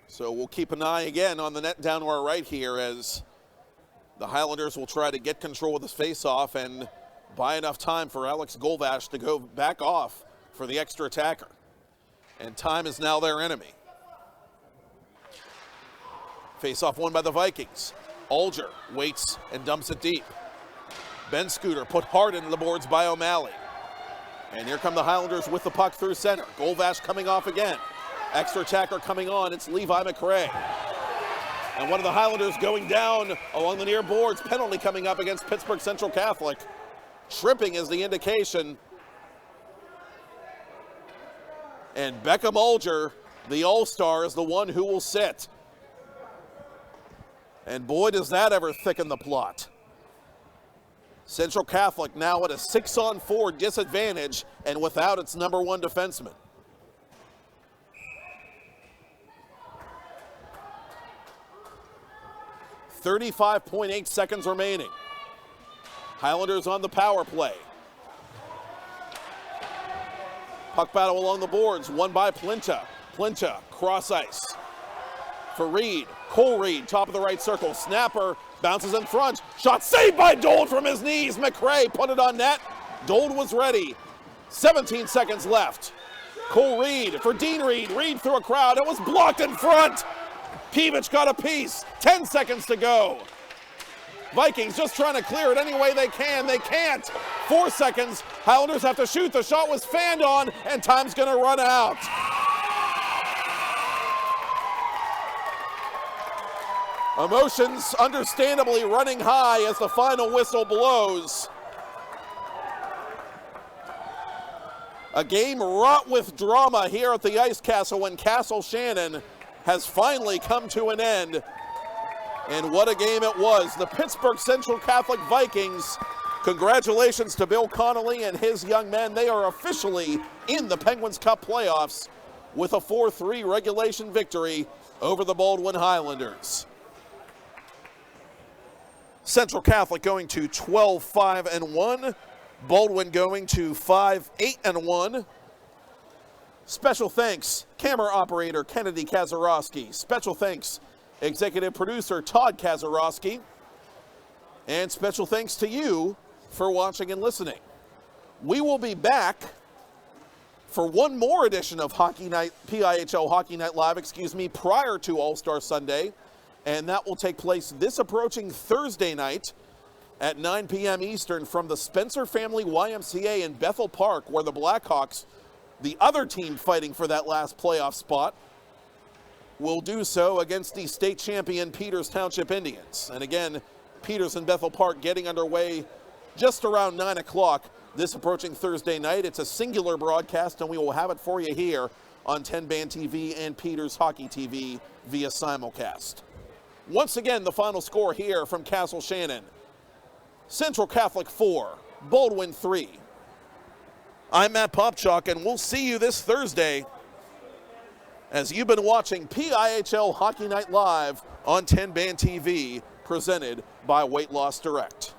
So we'll keep an eye again on the net down to our right here as the Highlanders will try to get control of this faceoff and buy enough time for Alex Golvash to go back off for the extra attacker. And time is now their enemy. Faceoff won by the Vikings. Alger waits and dumps it deep. Ben Scooter put hard into the boards by O'Malley. And here come the Highlanders with the puck through center. Golvash coming off again. Extra attacker coming on, it's Levi McRae. And one of the Highlanders going down along the near boards. Penalty coming up against Pittsburgh Central Catholic. Tripping is the indication. And Beckham Alger, the all-star, is the one who will sit. And boy, does that ever thicken the plot. Central Catholic now at a 6-on-4 disadvantage and without its number one defenseman. 35.8 seconds remaining. Highlanders on the power play. Puck battle along the boards, won by Plinta. Plinta, cross ice. For Reed, Cole Reed, top of the right circle. Snapper, bounces in front. Shot saved by Dold from his knees. McRae put it on net. Dold was ready. 17 seconds left. Cole Reed for Dean Reed. Reed through a crowd. It was blocked in front. Pivich got a piece. 10 seconds to go. Vikings just trying to clear it any way they can. They can't. 4 seconds. Highlanders have to shoot. The shot was fanned on, and time's going to run out. Emotions understandably running high as the final whistle blows. A game wrought with drama here at the Ice Castle when Castle Shannon has finally come to an end. And what a game it was. The Pittsburgh Central Catholic Vikings, congratulations to Bill Connolly and his young men. They are officially in the Penguins Cup playoffs with a 4-3 regulation victory over the Baldwin Highlanders. Central Catholic going to 12-5-1. Baldwin going to 5-8-1. Special thanks, camera operator Kennedy Kazarowski. Special thanks, executive producer Todd Kazarowski. And special thanks to you for watching and listening. We will be back for one more edition of Hockey Night, PIHL Hockey Night Live, prior to All-Star Sunday. And that will take place this approaching Thursday night at 9 p.m. Eastern from the Spencer Family YMCA in Bethel Park, where the Blackhawks, the other team fighting for that last playoff spot, will do so against the state champion Peters Township Indians. And again, Peters and Bethel Park getting underway just around 9 o'clock this approaching Thursday night. It's a singular broadcast, and we will have it for you here on 10 Band TV and Peters Hockey TV via simulcast. Once again, the final score here from Castle Shannon. Central Catholic 4, Baldwin 3. I'm Matt Popchock, and we'll see you this Thursday as you've been watching PIHL Hockey Night Live on 10 Band TV, presented by Weight Loss Direct.